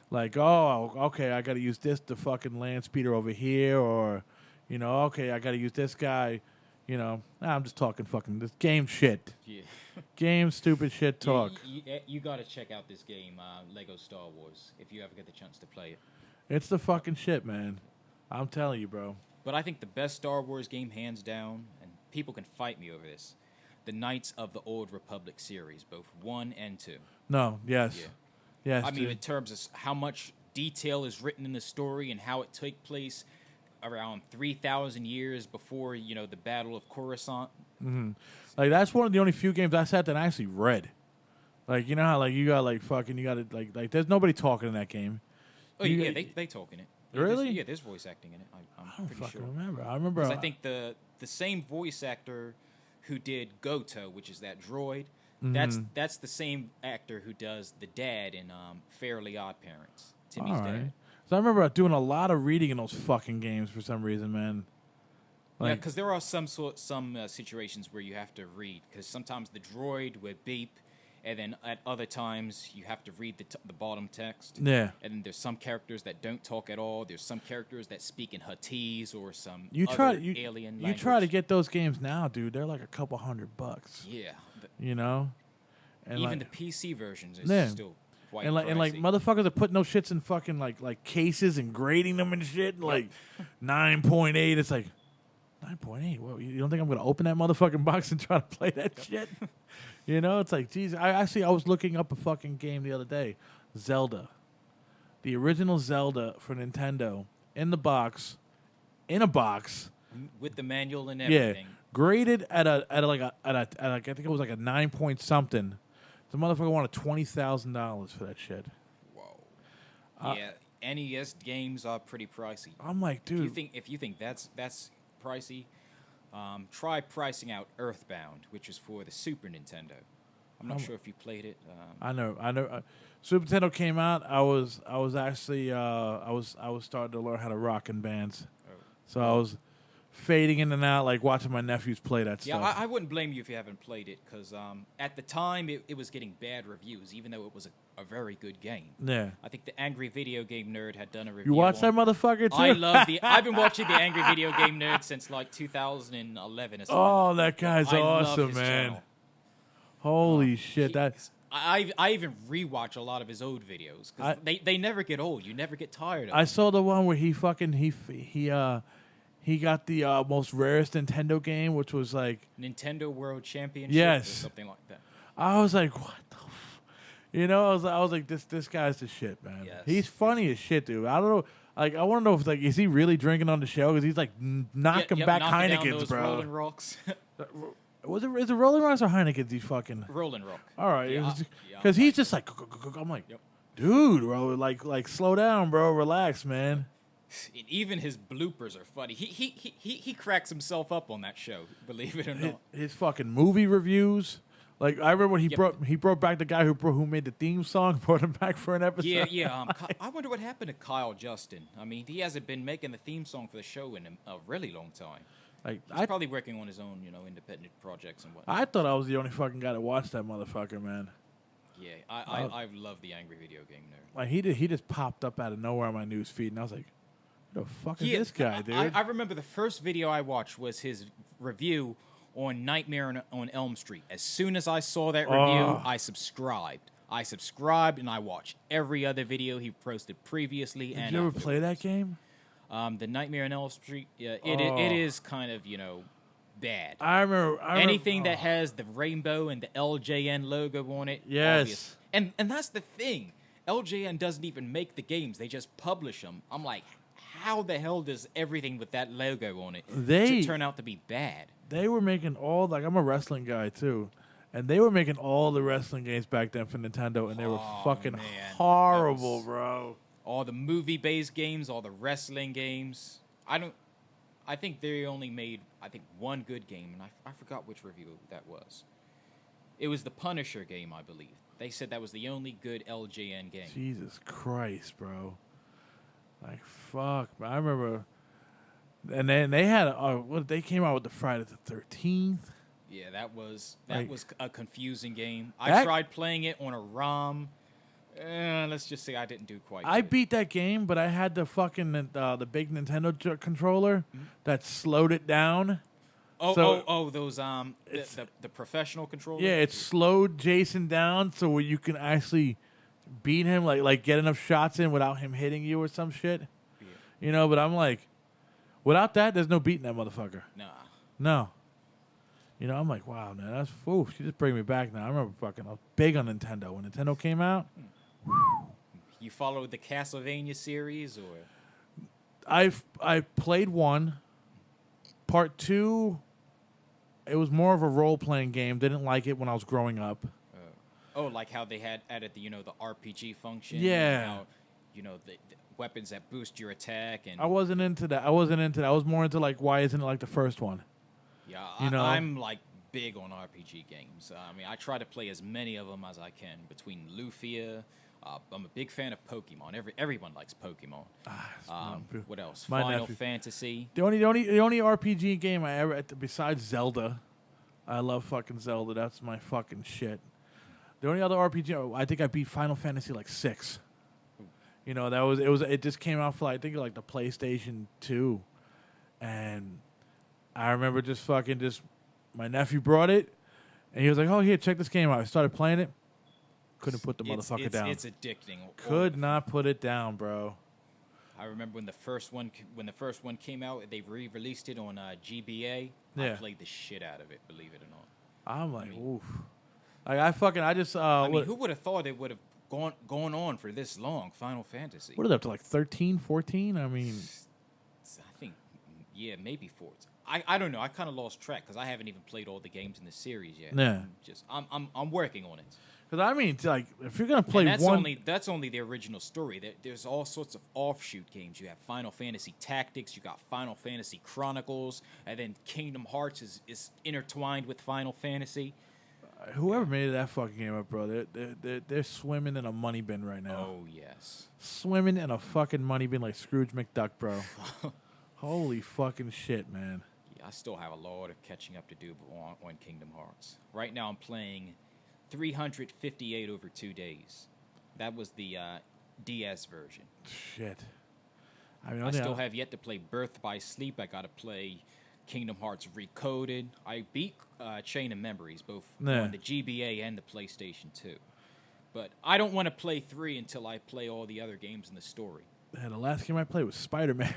Like, okay, I got to use this, the fucking land speeder over here, or, you know, okay, I got to use this guy, you know. I'm just talking fucking this game shit. Yeah. Game stupid shit talk. You got to check out this game, Lego Star Wars, if you ever get the chance to play it. It's the fucking shit, man. I'm telling you, bro. But I think the best Star Wars game, hands down, and people can fight me over this, the Knights of the Old Republic series, both 1 and 2. No, yes. Yeah. Yes. I mean, in terms of how much detail is written in the story and how it took place around 3,000 years before, you know, the Battle of Coruscant. Mm-hmm. Like, that's one of the only few games I sat that I actually read. Like, you know how, like, you got, like, fucking, you got to, like, there's nobody talking in that game. Oh, yeah, they talk in it. Really? There's voice acting in it. I'm I don't pretty fucking sure. remember. I remember. Because I think the same voice actor who did Goto, which is that droid, that's the same actor who does the dad in Fairly Odd Parents. Timmy's dad. So I remember doing a lot of reading in those fucking games for some reason, man. Like, yeah, because there are some situations where you have to read, because sometimes the droid would beep, and then at other times you have to read the bottom text. Yeah. And then there's some characters that don't talk at all. There's some characters that speak in Huttese or some alien language. You try to get those games now, dude. They're like a couple $100. Yeah. You know? And even like, the PC versions are still quite pricey. And like motherfuckers are putting those shits in fucking like cases and grading them and shit. And like 9.8. It's like 9.8. Well, you don't think I'm gonna open that motherfucking box and try to play that shit? You know, it's like, geez. I was looking up a fucking game the other day, Zelda, the original Zelda for Nintendo, in a box, with the manual and everything. Yeah, graded at I think it was like a 9 point something. The motherfucker wanted $20,000 for that shit. Whoa. Yeah, NES games are pretty pricey. I'm like, dude. If you think that's pricey, try pricing out Earthbound, which is for the Super Nintendo. I'm not sure if you played it. I know. Super Nintendo came out. I was actually I was starting to learn how to rock in bands, so I was fading in and out, like watching my nephews play that stuff. Yeah, I wouldn't blame you if you haven't played it, because at the time it was getting bad reviews, even though it was a very good game. Yeah. I think the Angry Video Game Nerd had done a review. You watched that motherfucker too? I've been watching the Angry Video Game Nerd since like 2011 or something. Oh, that guy's awesome, man. Channel. Holy shit! I even rewatch a lot of his old videos because they never get old. You never get tired of them. I saw the one where he he got the most rarest Nintendo game, which was like Nintendo World Championship Yes. or something like that. I was like, what the I was like, this guy's the shit, man. Yes. He's funny as shit, dude. I don't know. Like, I want to know if is he really drinking on the show? Because he's like knocking back knocking down Heinekens, those bro. Rolling Rocks. Is it Rolling Rocks or Heinekens? He's fucking Rolling Rock. all right. Yeah, Because he's just like, I'm like, Yep. dude, bro, like slow down, bro, relax, man. And even his bloopers are funny. He cracks himself up on that show, believe it or not. His fucking movie reviews. Like I remember when he brought back the guy who made the theme song, brought him back for an episode. Yeah. I wonder what happened to Kyle Justin. I mean, he hasn't been making the theme song for the show in a really long time. Like He's probably working on his own, independent projects and whatnot. I thought I was the only fucking guy that watched that motherfucker, man. Yeah, I love the Angry Video Game Nerd. Like he just popped up out of nowhere on my news feed, and I was like, "Who the fuck is this guy, dude?" I remember the first video I watched was his review on Nightmare on Elm Street. As soon as I saw that review, I subscribed. And I watched every other video he posted previously. Did you ever play that game? The Nightmare on Elm Street, it is kind of, bad. I remember Anything that has the rainbow and the LJN logo on it. Yes. Obvious. And that's the thing. LJN doesn't even make the games. They just publish them. I'm like, how the hell does everything with that logo on it turn out to be bad? They were making I'm a wrestling guy too, and they were making all the wrestling games back then for Nintendo, and they were fucking horrible, bro. All the movie-based games, all the wrestling games. I think they only made one good game, and I forgot which review that was. It was the Punisher game, I believe. They said that was the only good LJN game. Jesus Christ, bro. Like fuck, I remember. And then they had they came out with the Friday the 13th. Yeah, that was Like, a confusing game. I tried playing it on a ROM. Let's just say I didn't do quite I good. beat that game, but I had the fucking the big Nintendo controller that slowed it down. Those the professional controller. Yeah, it slowed Jason down so where you can actually beat him, like get enough shots in without him hitting you or some shit. Yeah. But I'm like, without that, there's no beating that motherfucker. Nah. No. I'm like, wow, man, that's she just bring me back now. I remember I was big on Nintendo when Nintendo came out. You followed the Castlevania series, or I played 1. Part 2, it was more of a role-playing game. Didn't like it when I was growing up. like how they had added the the RPG function. Yeah. And how, the weapons that boost your attack, and I wasn't into that. I was more into like, why isn't it like the first one? yeah, I'm like big on RPG games. I mean, I try to play as many of them as I can. Between Lufia, I'm a big fan of Pokemon. Everyone likes Pokemon. What else? My Final nephew. Fantasy. The only RPG game I ever besides Zelda, I love fucking Zelda. That's my fucking shit. The only other RPG I think I beat Final Fantasy like 6. It just came out for I think like the PlayStation 2, and I remember just my nephew brought it, and he was like, "Oh, here, check this game out." I started playing it. Couldn't put the motherfucker down. It's addicting. Could not put it down, bro. I remember when the first one came out, they re-released it on GBA. Yeah. I played the shit out of it, believe it or not. I'm like, oof. I just. Who would have thought it would have gone on for this long? Final Fantasy. What are they up to, like 13, 14? I mean, I think, yeah, maybe 14. I don't know. I kind of lost track because I haven't even played all the games in the series yet. Yeah. I'm working on it. Because I mean, like, if you're gonna play that's only the original story. There's all sorts of offshoot games. You have Final Fantasy Tactics. You got Final Fantasy Chronicles, and then Kingdom Hearts is intertwined with Final Fantasy. Whoever made that fucking game up, bro, they're swimming in a money bin right now. Oh yes, swimming in a fucking money bin like Scrooge McDuck, bro. Holy fucking shit, man. Yeah, I still have a lot of catching up to do on Kingdom Hearts. Right now, I'm playing 358 over 2 days. That was the DS version. Shit. I still have yet to play Birth by Sleep. I got to play Kingdom Hearts Recoded. I beat Chain of Memories, both on the GBA and the PlayStation 2. But I don't want to play 3 until I play all the other games in the story. Yeah, the last game I played was Spider-Man.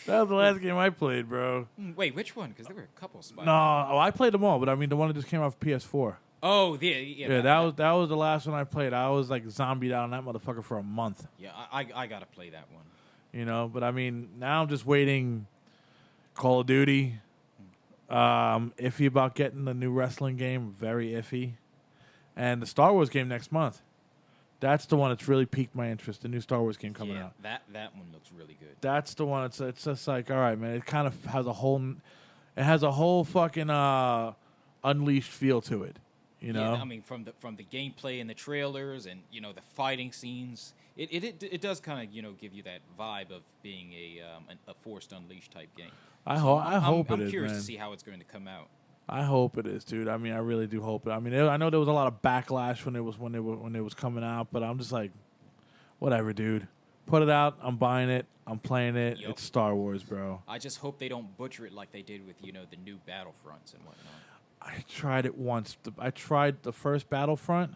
That was the last game I played, bro. Wait, which one? Because there were a couple of Spider-Man. No, I played them all, but I mean the one that just came off PS4. Oh, Yeah, that was the last one I played. I was like zombied out on that motherfucker for a month. Yeah, I gotta play that one. You know, but I mean now I'm just waiting. Call of Duty. Iffy about getting the new wrestling game. Very iffy. And the Star Wars game next month. That's the one that's really piqued my interest. The new Star Wars game coming out. That one looks really good. That's the one. It's just like, all right, man. It kind of has a whole fucking Unleashed feel to it. You know. Yeah, I mean, from the gameplay and the trailers and the fighting scenes, it does kind of give you that vibe of being a Forced Unleashed type game. I hope it is. I'm curious man. to see how it's going to come out. I hope it is, dude. I mean, I really do hope it. I mean, I know there was a lot of backlash when it was coming out, but I'm just like, whatever, dude. Put it out. I'm buying it. I'm playing it. Yep. It's Star Wars, bro. I just hope they don't butcher it like they did with the new Battlefronts and whatnot. I tried it once. I tried the first Battlefront,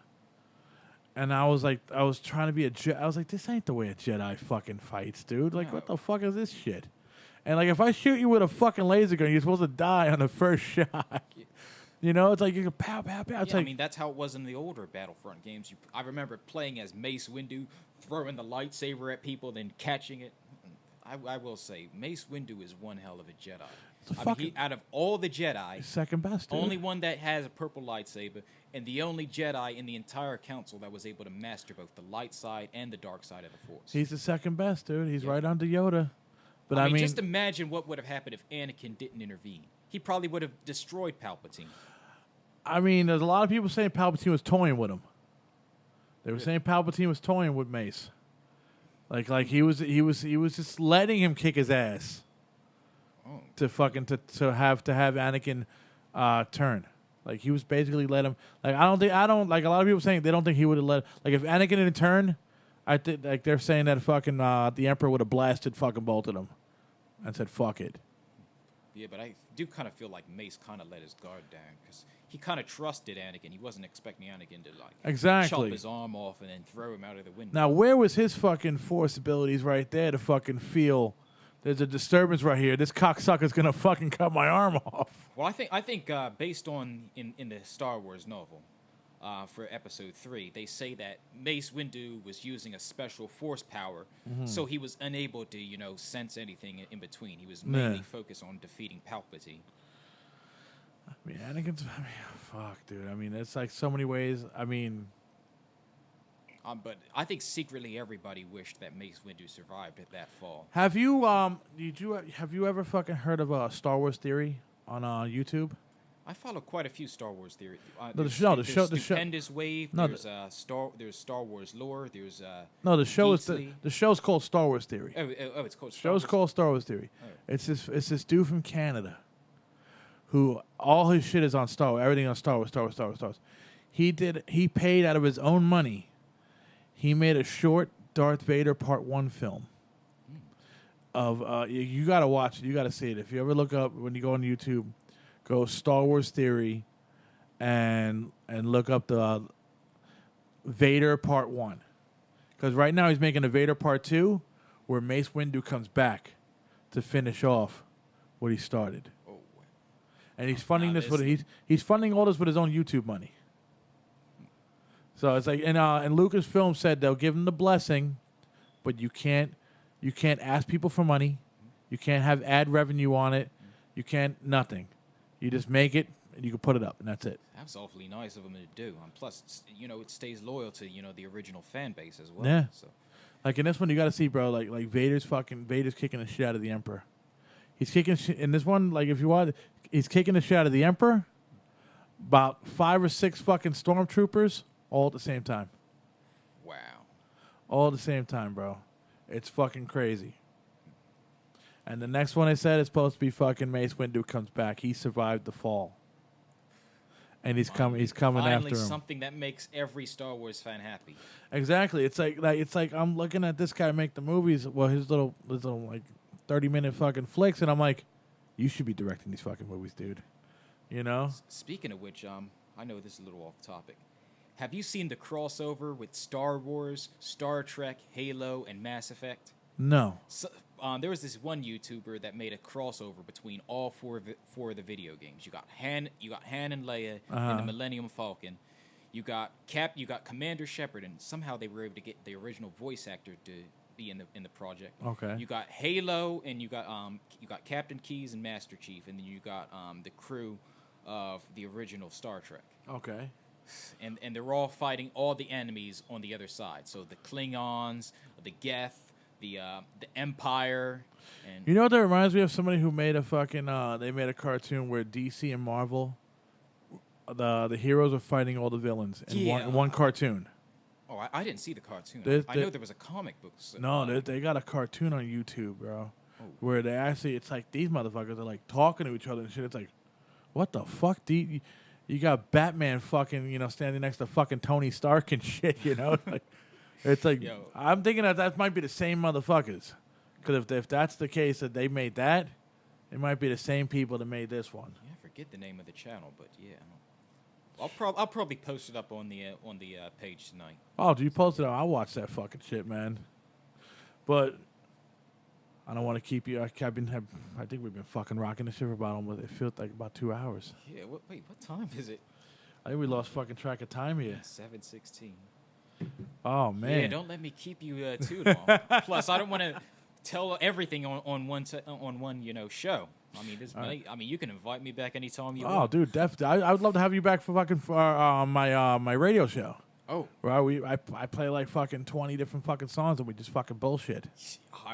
and I was trying to be a Jedi. I was like, this ain't the way a Jedi fucking fights, dude. Like, what the fuck is this shit? And, like, if I shoot you with a fucking laser gun, you're supposed to die on the first shot. You know? It's like you can pow, pow, pow. It's I like, mean, that's how it was in the older Battlefront games. I remember playing as Mace Windu, throwing the lightsaber at people, then catching it. I will say, Mace Windu is one hell of a Jedi. Out of all the Jedi, second best, dude. Only one that has a purple lightsaber, and the only Jedi in the entire council that was able to master both the light side and the dark side of the Force. He's the second best, dude. He's right under Yoda. But I mean, just imagine what would have happened if Anakin didn't intervene. He probably would have destroyed Palpatine. I mean, there's a lot of people saying Palpatine was toying with him. They were saying Palpatine was toying with Mace. Like he was just letting him kick his ass. Oh. To have Anakin turn. Like he was basically let him. Like I don't like a lot of people saying they don't think he would have let. Like if Anakin didn't turn, I think like they're saying that fucking the Emperor would have blasted fucking both of them, and said fuck it. Yeah, but I do kind of feel like Mace kind of let his guard down because he kind of trusted Anakin. He wasn't expecting Anakin to chop his arm off and then throw him out of the window. Now where was his fucking Force abilities right there to fucking feel? There's a disturbance right here. This cocksucker's gonna fucking cut my arm off. Well, I think based on in the Star Wars novel for Episode 3, they say that Mace Windu was using a special Force power, so he was unable to sense anything in between. He was mainly focused on defeating Palpatine. I mean, fuck, dude. I mean, it's like so many ways. I mean. But I think secretly everybody wished that Mace Windu survived at that fall. Have you ever fucking heard of Star Wars Theory on YouTube? I follow quite a few Star Wars theories. The show. Stupendous Wave. No, there's Star Wars Lore. There's the show is the show's called Star Wars Theory. Oh, it's called. Show's called Star Wars Theory. Oh. It's this dude from Canada, who all his shit is on Star Wars. Everything on Star Wars. He paid out of his own money. He made a short Darth Vader Part 1 film. Of you got to watch it. You got to see it. If you ever look up, when you go on YouTube, go Star Wars Theory and look up the Vader Part 1. Because right now he's making a Vader Part 2 where Mace Windu comes back to finish off what he started. Oh. And he's funding he's funding all this with his own YouTube money. So it's like, and Lucasfilm said they'll give him the blessing, but you can't ask people for money, you can't have ad revenue on it, you can't nothing. You just make it and you can put it up, and that's it. That's awfully nice of him to do. And plus, it stays loyal to the original fan base as well. Yeah. So. Like in this one, you got to see, bro. Like Vader's kicking the shit out of the Emperor. He's kicking in this one. Like if you watch, he's kicking the shit out of the Emperor. About 5 or 6 fucking stormtroopers. All at the same time. Wow. All at the same time, bro. It's fucking crazy. And the next one I said is supposed to be fucking Mace Windu comes back. He survived the fall. And he's coming after him. Something that makes every Star Wars fan happy. Exactly. It's like I'm looking at this guy make the movies, well his little like 30-minute fucking flicks, and I'm like, you should be directing these fucking movies, dude. You know? Speaking of which, I know this is a little off topic. Have you seen the crossover with Star Wars, Star Trek, Halo, and Mass Effect? No. So, there was this one YouTuber that made a crossover between all four of the video games. You got Han and Leia and the Millennium Falcon. You got Commander Shepard, and somehow they were able to get the original voice actor to be in the project. Okay. You got Halo, and you got Captain Keyes and Master Chief, and then you got the crew of the original Star Trek. Okay. And they're all fighting all the enemies on the other side. So the Klingons, the Geth, the Empire, and You know what that reminds me of? Somebody who made a fucking they made a cartoon where DC and Marvel, the heroes are fighting all the villains in one cartoon. Oh, I didn't see the cartoon. I know there was a comic book. No, they got a cartoon on YouTube, bro, where they actually, it's like these motherfuckers are like talking to each other and shit. It's like, what the fuck, you got Batman fucking, standing next to fucking Tony Stark and shit, Like, it's like, I'm thinking that might be the same motherfuckers. Because if that's the case that they made that, it might be the same people that made this one. Yeah, I forget the name of the channel, but yeah. I'll probably post it up on the page tonight. Oh, do you post it? I'll watch that fucking shit, man. But I don't want to keep you. I think we've been fucking rocking this shit for about almost. It feels like about 2 hours. Yeah. Wait. What time is it? I think we lost fucking track of time here. 7:16. Oh man. Yeah. Don't let me keep you too long. Plus, I don't want to tell everything on one show. I mean, you can invite me back anytime you want. Oh, dude, definitely. I would love to have you back for fucking my radio show. Oh, right. I play like fucking 20 different fucking songs and we just fucking bullshit.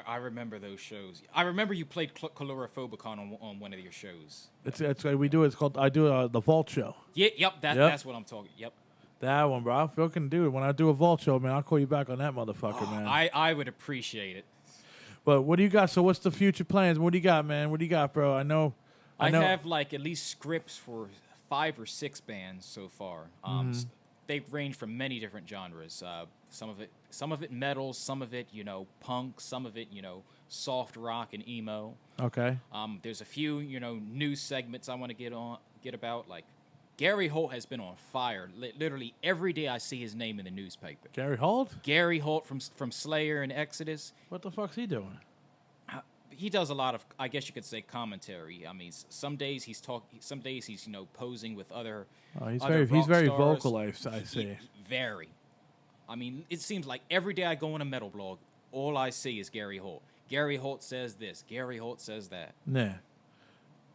I remember those shows. I remember you played Coulrophobicon on one of your shows. It's like we do. It's called the Vault Show. Yeah, yep. That's what I'm talking. Yep. That one, bro. I fucking dude. When I do a Vault Show, man, I'll call you back on that motherfucker, man. I would appreciate it. But what do you got? So what's the future plans? What do you got, man? What do you got, bro? I know. I have like at least scripts for 5 or 6 bands so far. They range from many different genres. Some of it metal, some of it punk, some of it soft rock and emo. Okay. There's a few news segments I want to get about. Like Gary Holt has been on fire. Literally every day I see his name in the newspaper. Gary Holt? Gary Holt from Slayer and Exodus. What the fuck's he doing? He does a lot of, I guess you could say, commentary. I mean, some days he's some days he's posing with other. Oh, he's other very rock vocal. stars. I see. Very. I mean, it seems like every day I go on a metal blog, all I see is Gary Holt. Gary Holt says this. Gary Holt says that. Nah.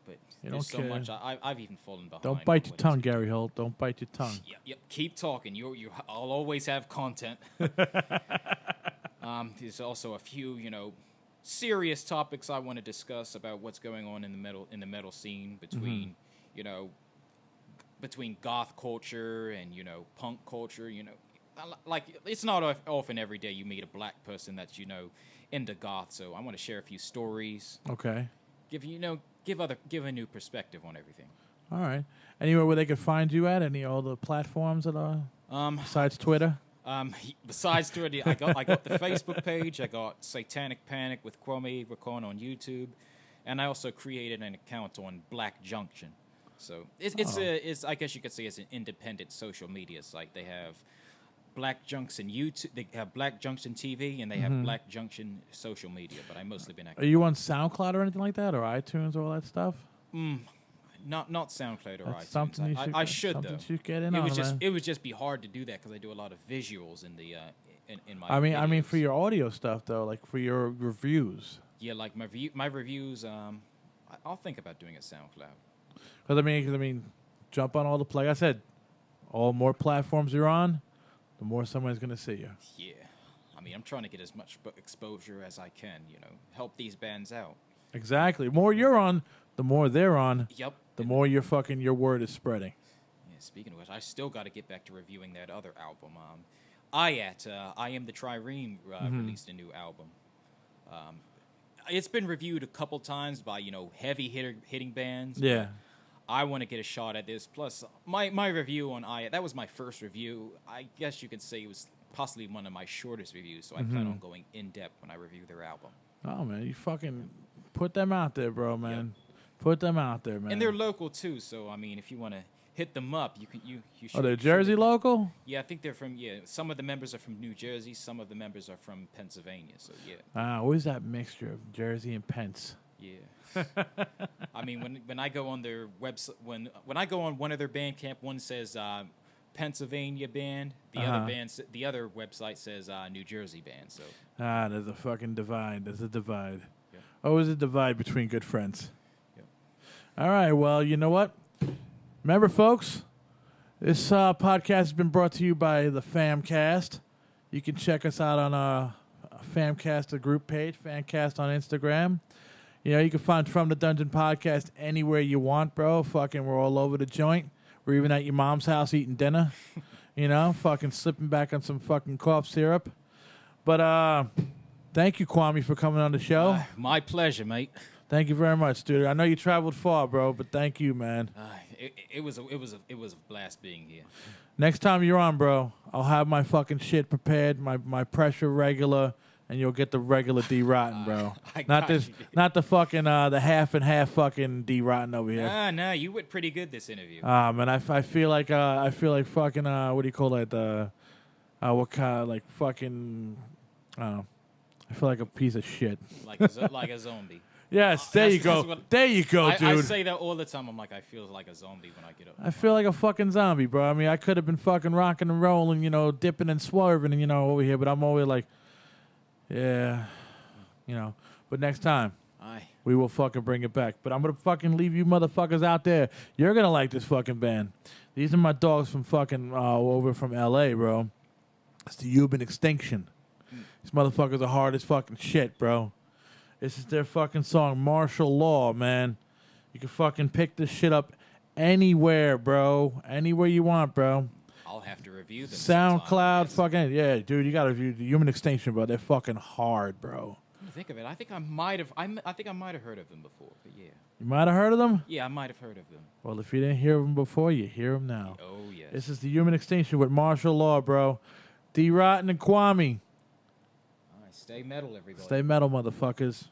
But You there's don't so care. much. I've even fallen behind. Don't bite your tongue, Gary Holt. Don't bite your tongue. Yep. Keep talking. I'll always have content. There's also a few, serious topics I want to discuss about what's going on in the metal scene between, between goth culture and punk culture. Like it's not often every day you meet a black person that's into goth. So I want to share a few stories. Okay. Give a new perspective on everything. All right. Anywhere where they can find you at? All the platforms that are besides Twitter? Besides Twitter, I got the Facebook page. I got Satanic Panic with Kwame Wahkan on YouTube, and I also created an account on Black Junction. So it's I guess you could say it's an independent social media site. They have Black Junction YouTube, they have Black Junction TV, and they have Black Junction social media. But I've mostly been active. Are you on SoundCloud or anything like that, or iTunes or all that stuff? Not SoundCloud or That's iTunes. Something I should something though. You should get in on, man. It would just be hard to do that because I do a lot of visuals in the in my. I mean, videos. for your audio stuff though, like for your reviews. Yeah, like my reviews. I'll think about doing a SoundCloud. Because I mean, jump on all the like I said, all more platforms you're on, the more someone's gonna see you. Yeah, I mean, I'm trying to get as much exposure as I can. Help these bands out. Exactly. The more you're on, the more they're on. Yep. The more your word is spreading. Yeah, speaking of which, I still got to get back to reviewing that other album. I Am the Trireme released a new album. It's been reviewed a couple times by heavy hitting bands. Yeah. I want to get a shot at this. Plus, my review on that was my first review. I guess you could say it was possibly one of my shortest reviews. So I plan on going in depth when I review their album. Oh man, you fucking put them out there, bro, man. Yep. Put them out there, man. And they're local too, so I mean, if you want to hit them up. You should. Oh, they're Jersey local? Yeah, I think they're from. Yeah, some of the members are from New Jersey. Some of the members are from Pennsylvania. So yeah. Always that mixture of Jersey and Pence. Yeah. I mean, when I go on their website, when I go on one of their Bandcamp, one says Pennsylvania band. The other website says New Jersey band. So. There's a fucking divide. There's a divide. Yep. Always a divide between good friends. Yep. All right. Well, you know what? Remember, folks, this podcast has been brought to you by the Famcast. You can check us out on Famcast, the group page, Famcast on Instagram. You know, you can find From the Dungeon Podcast anywhere you want, bro. Fucking, we're all over the joint. We're even at your mom's house eating dinner. You know, fucking slipping back on some fucking cough syrup. But thank you, Kwame, for coming on the show. My pleasure, mate. Thank you very much, dude. I know you traveled far, bro, but thank you, man. It was a blast being here. Next time you're on, bro, I'll have my fucking shit prepared, my pressure regular, and you'll get the regular Dee Rotten, bro. Not the fucking the half and half fucking Dee Rotten over here. Nah, you went pretty good this interview. Man, I feel like fucking what do you call that? What kind of like fucking I don't know. I feel like a piece of shit. Like a zombie. Yes, there you go, dude. I say that all the time. I'm like, I feel like a zombie when I get up. I feel like a fucking zombie, bro. I mean, I could have been fucking rocking and rolling, you know, dipping and swerving, you know, over here, but I'm always like, yeah, you know. But next time, we will fucking bring it back. But I'm gonna fucking leave you motherfuckers out there. You're gonna like this fucking band. These are my dogs from fucking over from L.A., bro. It's the Human Extinction. These motherfuckers are hard as fucking shit, bro. This is their fucking song, Martial Law, man. You can fucking pick this shit up anywhere, bro. Anywhere you want, bro. I'll have to review them. SoundCloud, fucking, yeah, dude, you gotta review the Human Extinction, bro. They're fucking hard, bro. Think of it. I think I might have heard of them before, but yeah. You might have heard of them? Yeah, I might have heard of them. Well, if you didn't hear them before, you hear them now. Oh, yes. This is the Human Extinction with Martial Law, bro. Dee Rotten and Kwame. All right, stay metal, everybody. Stay metal, motherfuckers.